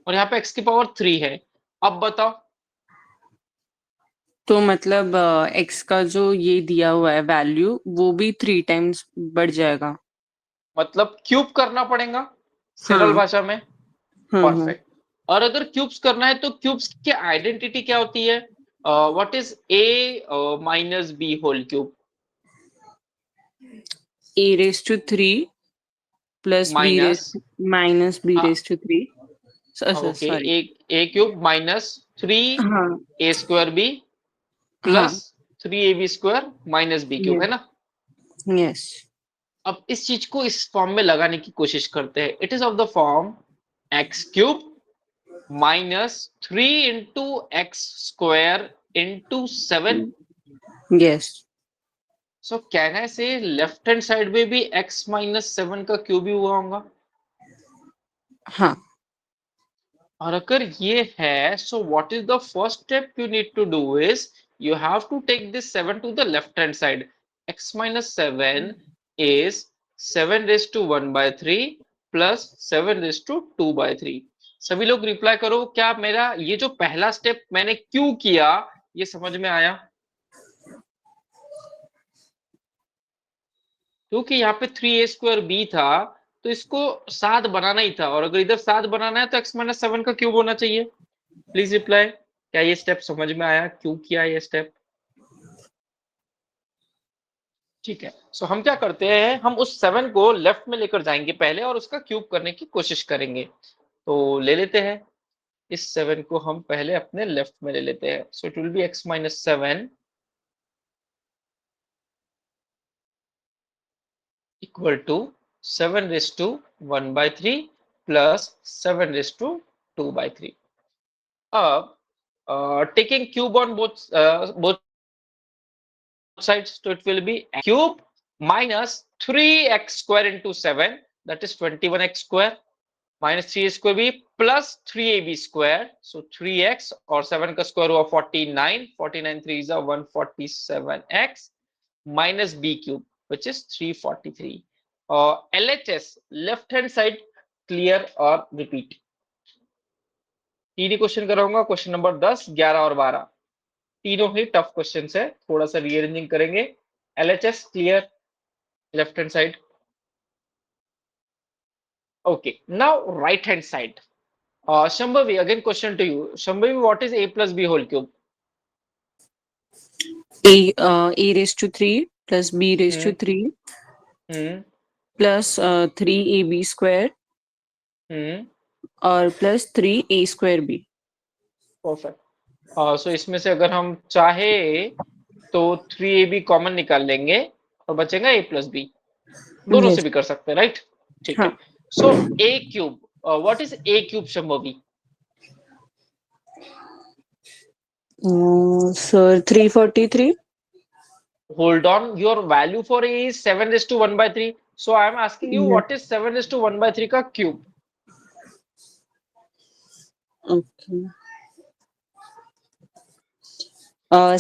और यहाँ पे x की पावर 3 है। अब बताओ, तो मतलब x का जो ये दिया हुआ है वैल्यू, वो भी 3 टाइम्स बढ़ जाएगा। मतलब क्यूब करना पड़ेगा सरल हाँ भाषा में। हाँ हाँ। परफेक्ट। और अगर क्यूब्स करना है तो क्यूब्स की आइडेंटिटी क्या होती है? What is a minus b whole cube a raised to 3 plus b माइनस, raised minus b raised to 3. Okay, Sorry. A cube minus 3 हाँ ए स्क्वायर बी हाँ। Plus 3ab² minus b cube, है Yes. ना? Yes. अब इस चीज को इस फॉर्म में लगाने की कोशिश करते हैं। It is of the form x cube minus 3 into x square into 7। Yes. सो कहना से लेफ्ट हैंड साइड में भी x माइनस 7 का क्यूब ही हुआ होगा। हाँ। और अगर ये है, so what is the first step you need to do is you have to take this 7 to the left hand side. x minus 7 is 7 raise to 1 by 3 plus 7 raise to 2 by 3। सभी लोग reply करो, क्या मेरा ये जो पहला step मैंने क्यों किया ये समझ में आया? क्योंकि यहाँ पे 3a² था, तो इसको 7 बनाना ही था, और अगर इधर 7 बनाना है तो x माइनस 7 का क्यूब होना चाहिए। प्लीज रिप्लाई, क्या ये स्टेप समझ में आया, क्यों किया ये स्टेप? ठीक है, सो हम क्या करते हैं, हम उस 7 को लेफ्ट में लेकर जाएंगे पहले और उसका क्यूब करने की कोशिश करेंगे। तो ले लेते हैं, इस 7 को हम पहले अपने लेफ्ट में ले लेते हैं। So it will be x minus 7 equal to 7 raise to 1 by 3 plus 7 raise to 2 by 3। अब taking cube on both sides, so it will be cube minus 3x square into 7, that is 21x square, minus 3 square b plus 3ab square, so 3x और 7 का square हुआ 49, 49 3 is 147x minus b cube which is 343. LHS left hand side clear और repeat। तीन ही question कराऊंगा, question number 10, 11 और 12, तीनों ही tough question है। थोड़ा सा रीअरेंजिंग करेंगे। LHS clear, left hand side. Okay, now right hand side. Shambhavi, again question to you. Shambhavi, what is a plus b whole cube? a raised to 3 plus b raised to 3 plus 3ab square और plus 3a square b। Perfect. So इसमें से अगर हम चाहे तो 3ab common निकाल लेंगे और बचेगा a plus b। दोनों से Yes. भी कर सकते हैं, राइट? ठीक है। हाँ। सो a cube, what is a cube Shambhavi? Sir, 343. Hold on, your value for a is 7 raised to 1 by 3. So I am asking you, Yeah. what is 7 raised to 1 by 3 का cube? Okay.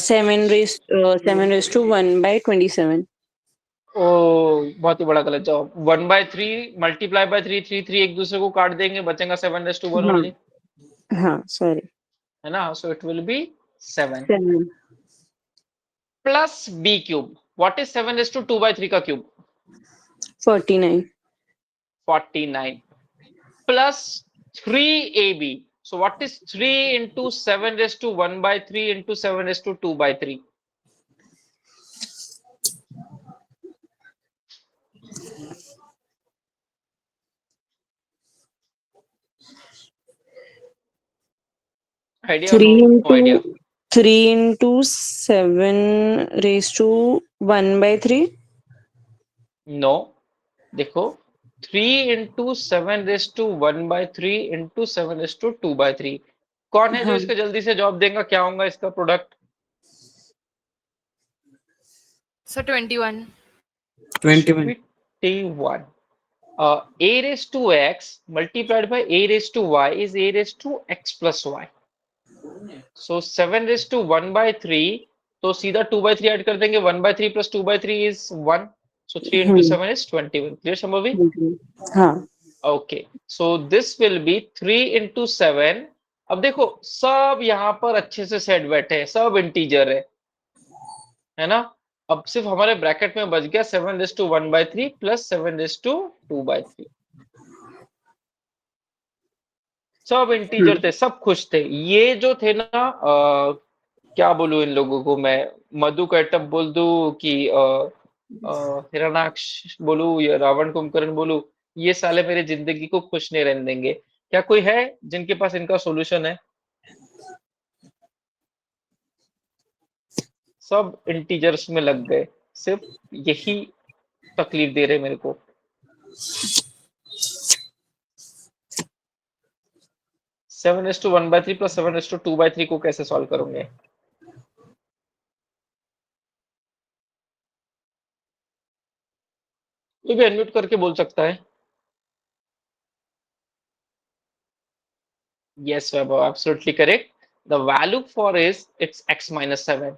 7 raised to 1 by 27. ओ, बहुत ही बड़ा गलत जवाब। 1 by 3 multiply by 3, 3 3 एक दूसरे को काट देंगे, बचेगा 7 raised to 1 हाँ ओनली, हाँ सॉरी। है ना? सो it will B 7 7 plus b cube. What is 7 raised to 2 by 3 का cube? 49 49 plus 3ab. So what is 3 into 7 raised to 1 by 3 into 7 raised to 2 by 3? Idea or 3 no? No idea. into 3 into 7 raised to 1 by 3। No. देखो, 3 into 7 raised to 1 by 3 into 7 raised to 2 by 3। कौन है जो हाँ इसका जल्दी से जवाब देगा? क्या होगा इसका product? So 21. should 21. be T1. A raised to x multiplied by a raised to y is a raised to x plus y. So 7 raised to 1 by 3, तो सीधा 2 by 3 ऐड कर देंगे. 1 by 3 plus 2 by 3 is 1. So 3 into 7 is 21. Clear, Shambhavi? हाँ. Okay. So this will be 3 into 7. अब देखो सब यहाँ पर अच्छे से सेट बैठे हैं, सब इंटीजर है ना. अब सिर्फ हमारे ब्रैकेट में बच गया 7 raise to 1 by 3 plus 7 raise to 2 by 3. सब इंटीजर थे, सब खुश थे. ये जो थे ना, क्या बोलूं इन लोगों को मैं, मधु कैटअप बोल दूं कि हिरण्याक्ष बोलूं या रावण कुंभकर्ण बोलूं, ये साले मेरी जिंदगी को खुश नहीं रहने देंगे. क्या कोई है जिनके पास इनका सॉल्यूशन है? सब इंटीजर्स में लग गए, सिर्फ यही तकलीफ दे रहे मेरे को. Seven raise to 1 by 3 plus 7 raise to 2 by 3 को कैसे सॉल्व करोगे? ये भी अनम्यूट करके बोल सकता है. Yes, Vaibhav, absolutely correct. The value for is it's x minus 7.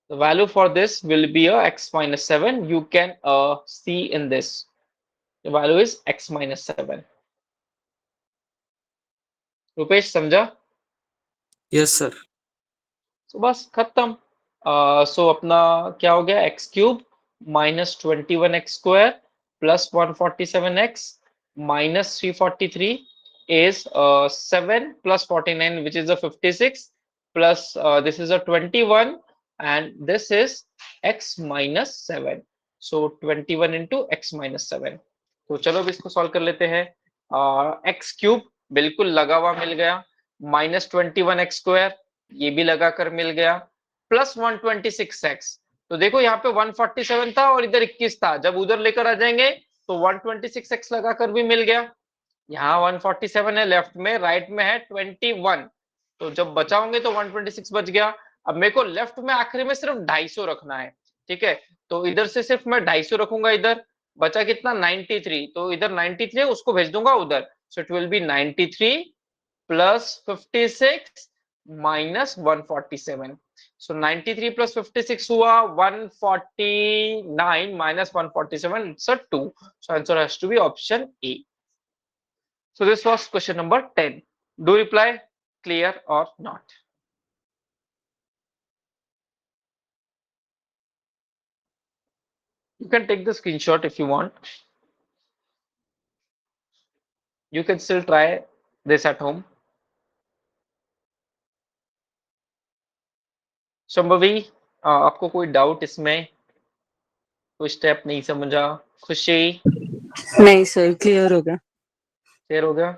The value for this will be a x minus 7. You can see in this. The value is x minus 7. Rupesh समझा? Yes, sir. So बस खत्म. सो अपना क्या हो गया? X cube minus 21x square plus 147x minus 343 is 7 plus 49, which is a 56, plus this is a 21, and this is x minus 7. So 21 into x minus 7. तो चलो अब इसको सॉल्व कर लेते हैं. एक्स क्यूब बिल्कुल लगा हुआ मिल गया, माइनस 21x स्क्वायर ये भी लगाकर मिल गया, प्लस 126x. तो देखो यहाँ पे 147 था और इधर 21 था, जब उधर लेकर आ जाएंगे तो 126x लगाकर भी मिल गया. यहाँ 147 है लेफ्ट में, राइट में है 21, तो जब बचाओगे तो 126 बच गया. अब मेरे को लेफ्ट में आखिरी में सिर्फ 250 रखना है, ठीक है. तो इधर से सिर्फ मैं 250 रखूंगा. इधर बचा कितना? 93. तो इधर 93 है, उसको भेज दूंगा उधर. सो it will B 93 plus 56 minus 147. So 93 plus 56 हुआ 149 minus 147, it's a 2. So answer has to be option A. So this was question number 10. Do reply clear or not? You can take the screenshot if you want. You can still try this at home. Shambhavi, आपको कोई doubt इसमें? कोई step नहीं समझा? खुशी? नहीं sir, clear हो गया. क्लियर हो गया?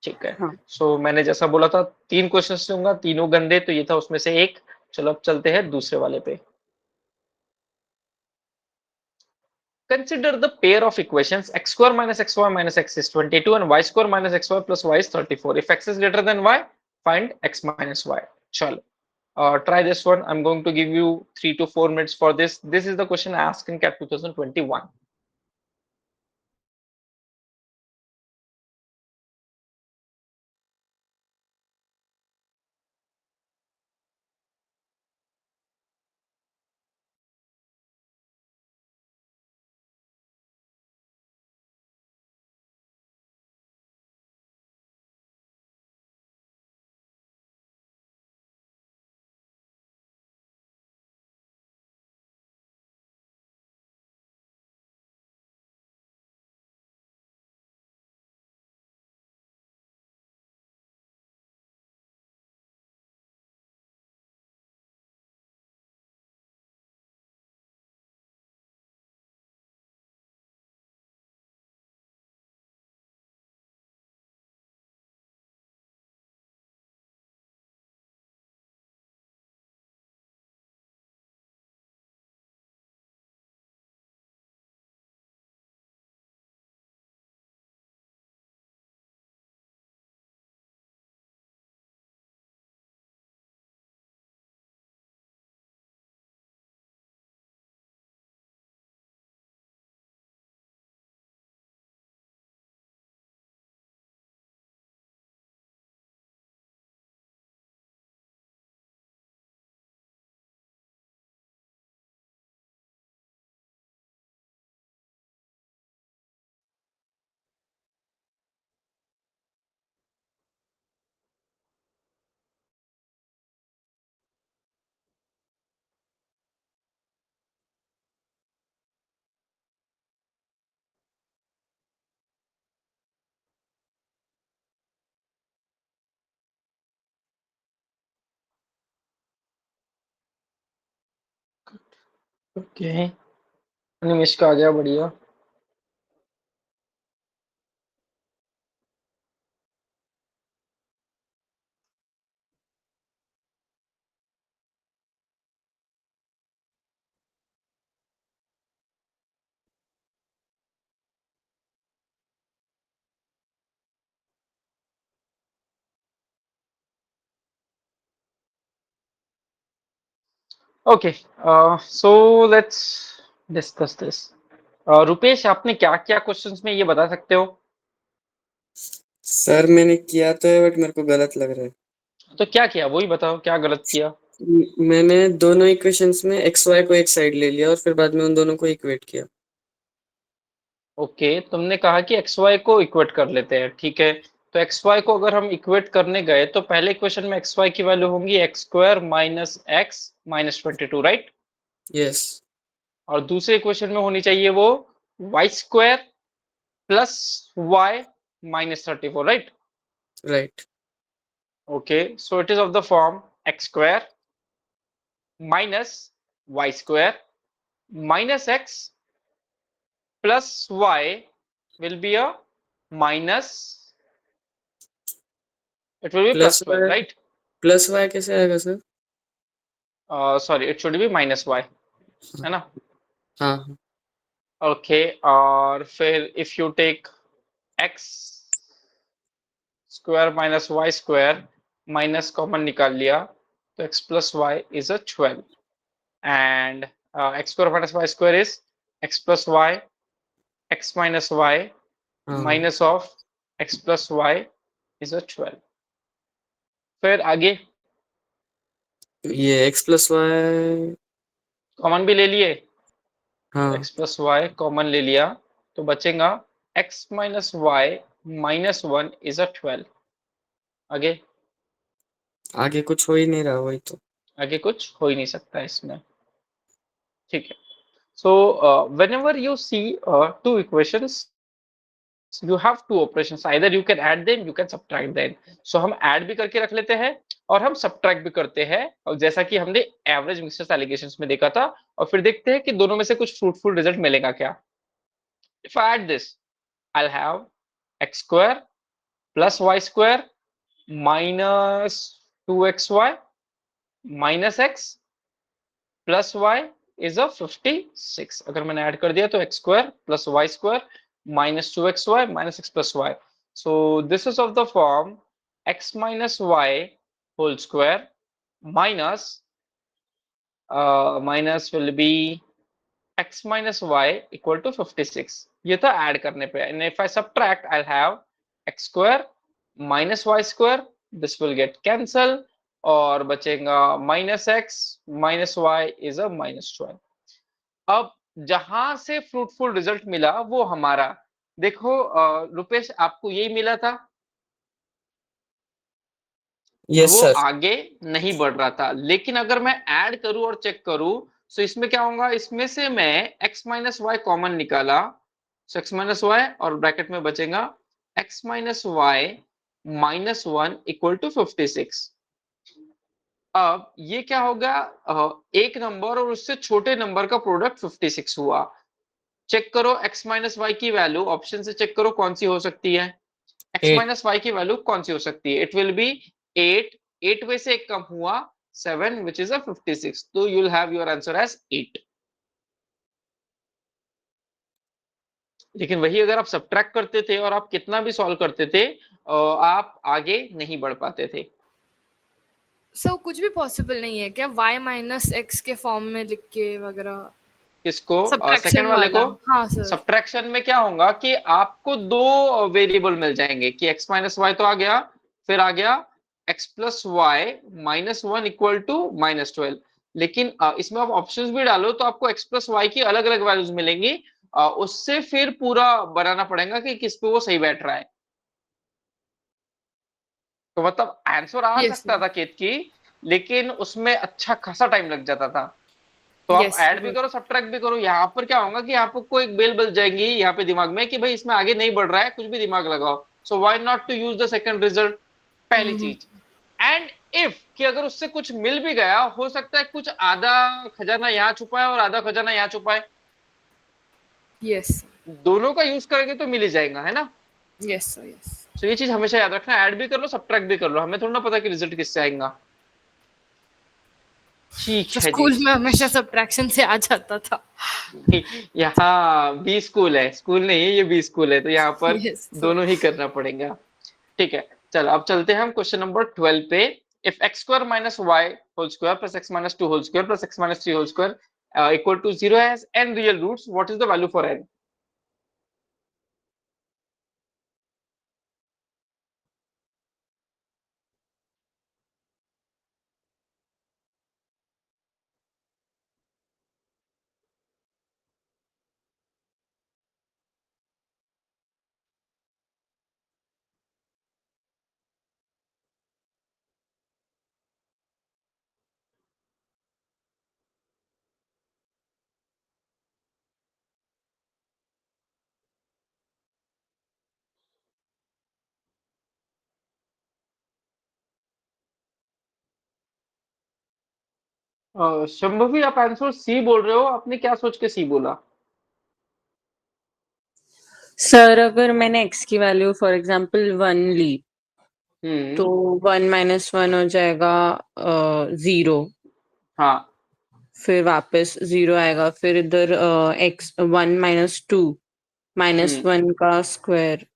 ठीक है. हाँ. सो मैंने जैसा बोला था 3 क्वेश्चंस लूंगा, तीनों गंदे, तो ये था उसमें से एक. चलो अब चलते हैं दूसरे वाले पे. Consider the pair of equations x square minus xy minus x is 22 and y square minus xy plus y is 34. If x is greater than y, find x minus y. Chalo. Try this one. I'm going to give you 3 to 4 minutes for this. This is the question asked in CAT 2021. Okay, निमिष का आ गया, बढ़िया। Okay, so let's discuss this. Rupesh, आपने क्या क्या questions में ये बता सकते हो? सर मैंने किया तो है बट मेरे को गलत लग रहा है। तो क्या किया, वही बताओ, क्या गलत किया? मैंने दोनों इक्वेशंस में एक्स वाई को एक साइड ले लिया और फिर बाद में उन दोनों को इक्वेट किया। ओके, तुमने कहा कि एक्स वाई को इक्वेट कर लेते हैं, ठीक है। तो एक्स वाई को अगर हम इक्वेट करने गए तो पहले इक्वेशन में एक्स वाई की वैल्यू होंगी x square minus x minus 22, right? Yes. और दूसरे इक्वेशन में होनी चाहिए वो y square plus y minus 34, right? Right. Okay, so it is of the form x square minus y square minus x plus y will be a minus, it will be plus 12, right? Plus y कैसे आएगा sir? Sorry, it should be minus y, है ना? हाँ। Okay, और फिर if you take x square minus y square minus common निकाल लिया तो x plus y is a 12 and x square minus y square is x plus y x minus y हाँ minus of x plus y is a 12। फिर आगे ये x plus Y. Common भी ले लिए, हाँ, x प्लस वाई कॉमन ले लिया तो बचेगा x minus y minus 1 is a 12। आगे आगे कुछ हो ही नहीं रहा, वही तो। आगे कुछ हो ही नहीं सकता इसमें, ठीक है। सो whenever you see two equations you have two operations, either you can add them you can subtract them। so हम add भी करके रख लेते हैं और हम subtract भी करते हैं, और जैसा कि हमने एवरेज मिक्सचर्स एलिगेशंस में देखा था, और फिर देखते हैं कि दोनों में से कुछ फ्रूटफुल रिजल्ट मिलेगा क्या। if I add this I'll have x square plus y square minus 2xy minus x plus y is a 56। अगर मैंने ऐड कर दिया तो x square plus y square minus 2xy minus x plus y। so this is of the form x minus y whole square minus minus will be x minus y equal to 56। ये था add करने पे, and if I subtract I'll have x square minus y square, this will get cancel और बचेगा minus x minus y is a minus 12। अब जहां से fruitful result मिला वो हमारा, देखो रुपेश आपको यही मिला था, यस वो सर। आगे नहीं बढ़ रहा था, लेकिन अगर मैं ऐड करूं और चेक करूं तो इसमें क्या होगा, इसमें से मैं x माइनस वाई कॉमन निकाला, x माइनस वाई और ब्रैकेट में बचेगा x minus y minus 1 equal to 56। अब ये क्या होगा, एक नंबर और उससे छोटे नंबर का प्रोडक्ट 56 हुआ। चेक करो x माइनस वाई की वैल्यू, ऑप्शन से चेक करो कौन सी हो सकती है। x 8। माइनस वाई की वैल्यू कौन सी हो सकती है, इट विल बी 8। 8 में से एक कम हुआ 7 विच इज अ 56, तो you will have your answer as 8। लेकिन वही अगर आप सब्ट्रैक्ट करते थे और आप कितना भी सॉल्व करते थे आप आगे नहीं बढ़ पाते थे। सो कुछ भी पॉसिबल नहीं है क्या y माइनस एक्स के फॉर्म में लिख के वगैरह? किसको? Subtraction सेकंड वाले को? वाला, हाँ सर। सब्ट्रैक्शन में क्या होगा कि आपको दो वेरिएबल मिल जाएंगे कि x माइनस वाई तो आ गया, फिर आ गया x plus y minus 1 equal to minus 12। लेकिन इसमें आप ऑप्शंस भी डालो तो आपको x प्लस वाई की अलग अलग वैल्यूज मिलेंगी, उससे फिर पूरा बनाना पड़ेगा कि किस पे वो सही बैठ रहा है। तो मतलब आंसर आ Yes, सकता sir. था केतकी, लेकिन उसमें अच्छा खासा टाइम लग जाता था। तो आप Yes, ऐड भी sir. करो सब्ट्रैक्ट भी करो, यहाँ पर क्या होगा कि आपको एक बेल बज जाएंगी यहाँ पे दिमाग में कि भाई इसमें आगे नहीं बढ़ रहा है, कुछ भी दिमाग लगाओ। So why not to use the second result, पहली Mhm. चीज। एंड इफ कि अगर उससे कुछ मिल भी गया, हो सकता है कुछ आधा खजाना यहाँ छुपा है और आधा खजाना यहाँ छुपा है, Yes. दोनों का यूज करेंगे तो मिल ही जाएगा, है ना। Yes, sir. Yes. तो ये चीज हमेशा याद रखना, ऐड भी कर लो सब्ट्रैक्ट भी कर लो, हमें थोड़ा ना पता कि रिजल्ट किससे आएगा। ठीक तो है जी। स्कूल में हमेशा सब्ट्रैक्शन से आ जाता था। यहाँ बी स्कूल है, स्कूल नहीं है ये, बी स्कूल है, तो यहाँ पर Yes. दोनों ही करना पड़ेगा। ठीक है, चलो अब चलते हैं हम क्वेश्चन नंबर 12 पे। If x square minus y whole square plus x minus two whole square plus x minus three whole square equal to 0 has n real roots, what is the value for n। Shambhavi आप answer सी बोल रहे हो, आपने क्या सोच के सी बोला। Sir अगर मैंने x की वैल्यू फॉर एग्जांपल 1 ली तो 1 माइनस 1 हो जाएगा 0, हाँ फिर वापस 0 आएगा, फिर इधर x 1 माइनस 2 माइनस 1 का स्क्वायर,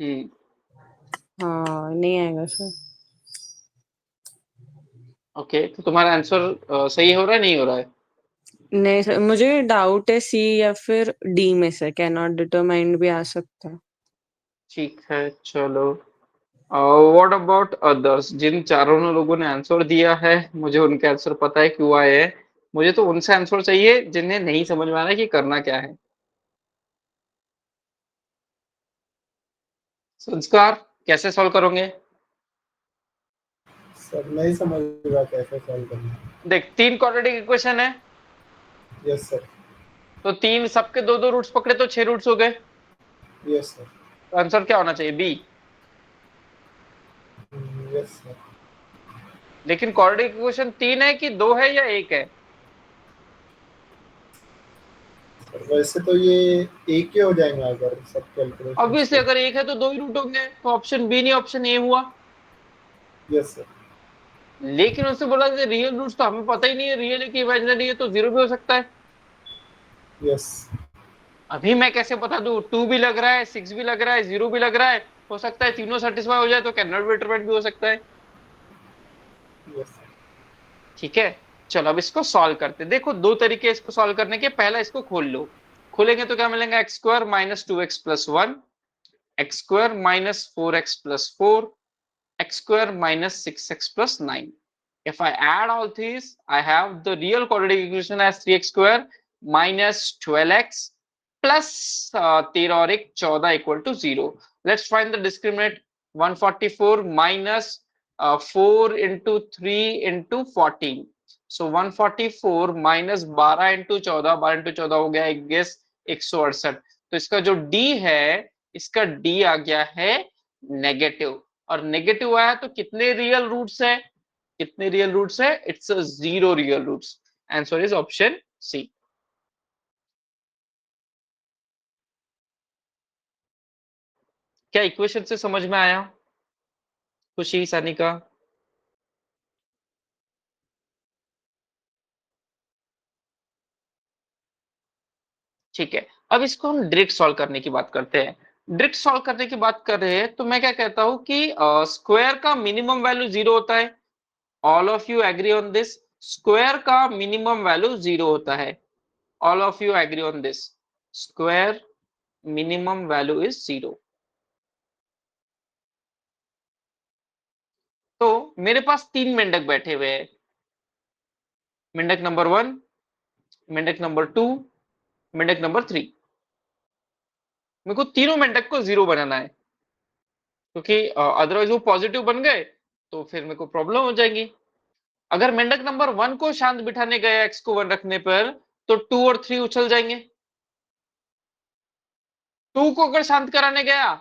हम्म हाँ नहीं आएगा सर। ओके, तो तुम्हारा आंसर सही हो रहा है नहीं हो रहा है। नहीं सर, मुझे डाउट है सी या फिर डी में से, कैन नॉट डिटरमाइन भी आ सकता है। ठीक है चलो, व्हाट अबाउट अदर्स, जिन चारों लोगों ने आंसर दिया है मुझे उनके आंसर पता है क्यों आए हैं, मुझे तो उनसे आंसर चाहिए जिन्हें नहीं समझ में आ रहा है कि करना क्या है। संस्कार कैसे सॉल्व करोगे। सर नहीं समझ रहा कैसे सॉल्व करना है। देख तीन क्वाड्रेटिक इक्वेशन है, यस सर। तो तीन सबके दो दो रूट्स पकड़े तो 6 रूट्स हो गए, यस सर। तो आंसर क्या होना चाहिए बी। Yes sir. लेकिन क्वाड्रेटिक इक्वेशन तीन है कि दो है या एक है। वैसे तो ये एक ही हो जाएगा अगर सब कैलकुलेशन। ऑब्वियसली अगर एक है तो दो ही रूट होंगे, तो ऑप्शन बी नहीं ऑप्शन ए हुआ। Yes sir. लेकिन उससे बोला रियल रूट्स तो हमें पता ही नहीं है, रियल है कि इमेजिनरी है, तो जीरो भी हो सकता है। यस। अभी मैं कैसे बता दूं, 2 भी लग रहा है, 6 भी लग रहा है, 0 भी लग रहा है, हो सकता है तीनों सेटिस्फाई हो जाए, तो कैन नॉट बी डिटरमाइंड भी हो सकता है। यस। ठीक है, चलो अब इसको सॉल्व करते हैं। देखो दो तरीके इसको सॉल्व करने के, पहला इसको खोल लो, खोलेंगे तो क्या मिलेगा, x square minus two x plus one, x square minus four x plus four, x square minus 6x plus 9. If I add all these, I have the real quadratic equation as 3x square minus 12x plus 13 और 1 14 equal to 0. Let's find the discriminant. 144 minus 4 into 3 into 14. So 144 minus 12 into 14, 12 into 14 हो गया I guess 168। तो इसका जो d है, इसका d आ गया है नेगेटिव, और नेगेटिव आया तो कितने रियल रूट्स है, कितने रियल रूट्स है, it's zero real roots. Answer is option C. क्या इक्वेशन से समझ में आया खुशी सानिका। ठीक है, अब इसको हम डायरेक्ट सॉल्व करने की बात करते हैं। डायरेक्ट सॉल्व करने की बात कर रहे हैं तो मैं क्या कहता हूं कि स्क्वायर का मिनिमम वैल्यू जीरो होता है। All of you agree on this, square का मिनिमम वैल्यू जीरो होता है। All of you agree on this, square minimum value is zero. तो मेरे पास तीन मेंढक बैठे हुए हैं, मेंढक नंबर वन, मेंढक नंबर टू, मेंढक नंबर थ्री। मेरे को तीनों मेंढक को जीरो बनाना है, क्योंकि अदरवाइज वो पॉजिटिव बन गए तो फिर मेरे को प्रॉब्लम हो जाएगी। अगर मेंढक नंबर वन को शांत बिठाने गए एक्स को वन रखने पर, तो टू और थ्री उछल जाएंगे। टू को अगर शांत कराने गया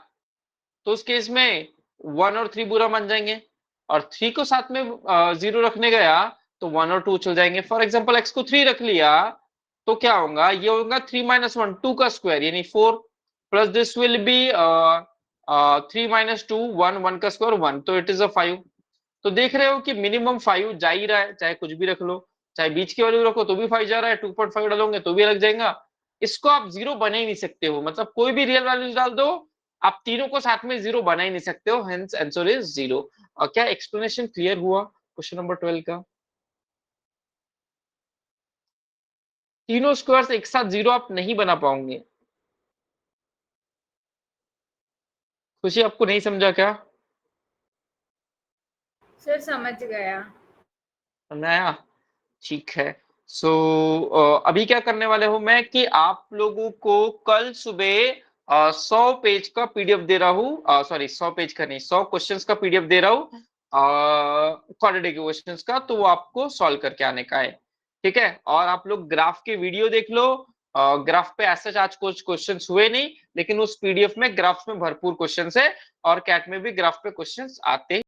तो उस केस में वन और थ्री बुरा मान जाएंगे। और 3 को साथ में 0 रखने गया तो 1 और 2 चल जाएंगे। फॉर एग्जांपल x को 3 रख लिया तो क्या होगा, ये होगा 3 - 1 2 का स्क्वायर यानी 4 प्लस दिस विल बी 3 - 2 1 1 का स्क्वायर 1, तो इट इज अ 5। तो देख रहे हो कि मिनिमम 5 जा ही रहा है, चाहे कुछ भी रख लो, चाहे बीच की वैल्यू रखो तो भी 5 जा रहा है, 2.5 डालोगे तो भी लग जाएगा। इसको आप 0 बना ही नहीं सकते हो, मतलब कोई भी रियल वैल्यूज डाल दो, आप तीनों को साथ में 0 बना ही नहीं सकते हो, हेंस आंसर इज 0। और क्या एक्सप्लेनेशन क्लियर हुआ क्वेश्चन नंबर 12 का? तीनों स्क्वायर्स एक साथ 0 आप नहीं बना पाओगे। खुशी आपको नहीं समझा क्या? सर समझ गया। नया ठीक है। सो अभी क्या करने वाले हूं मैं कि आप लोगों को कल सुबह 100 पेज का पीडीएफ दे रहा हूँ, सॉरी 100 पेज का नहीं, 100 क्वेश्चंस का पीडीएफ दे रहा हूँ क्वाड्रेटिक इक्वेशंस का, तो वो आपको सॉल्व करके आने का है, ठीक है। और आप लोग ग्राफ के वीडियो देख लो, ग्राफ पे ऐसे आज कुछ क्वेश्चंस हुए नहीं, लेकिन उस पीडीएफ में ग्राफ में भरपूर क्वेश्चंस है और कैट में भी ग्राफ पे क्वेश्चंस आते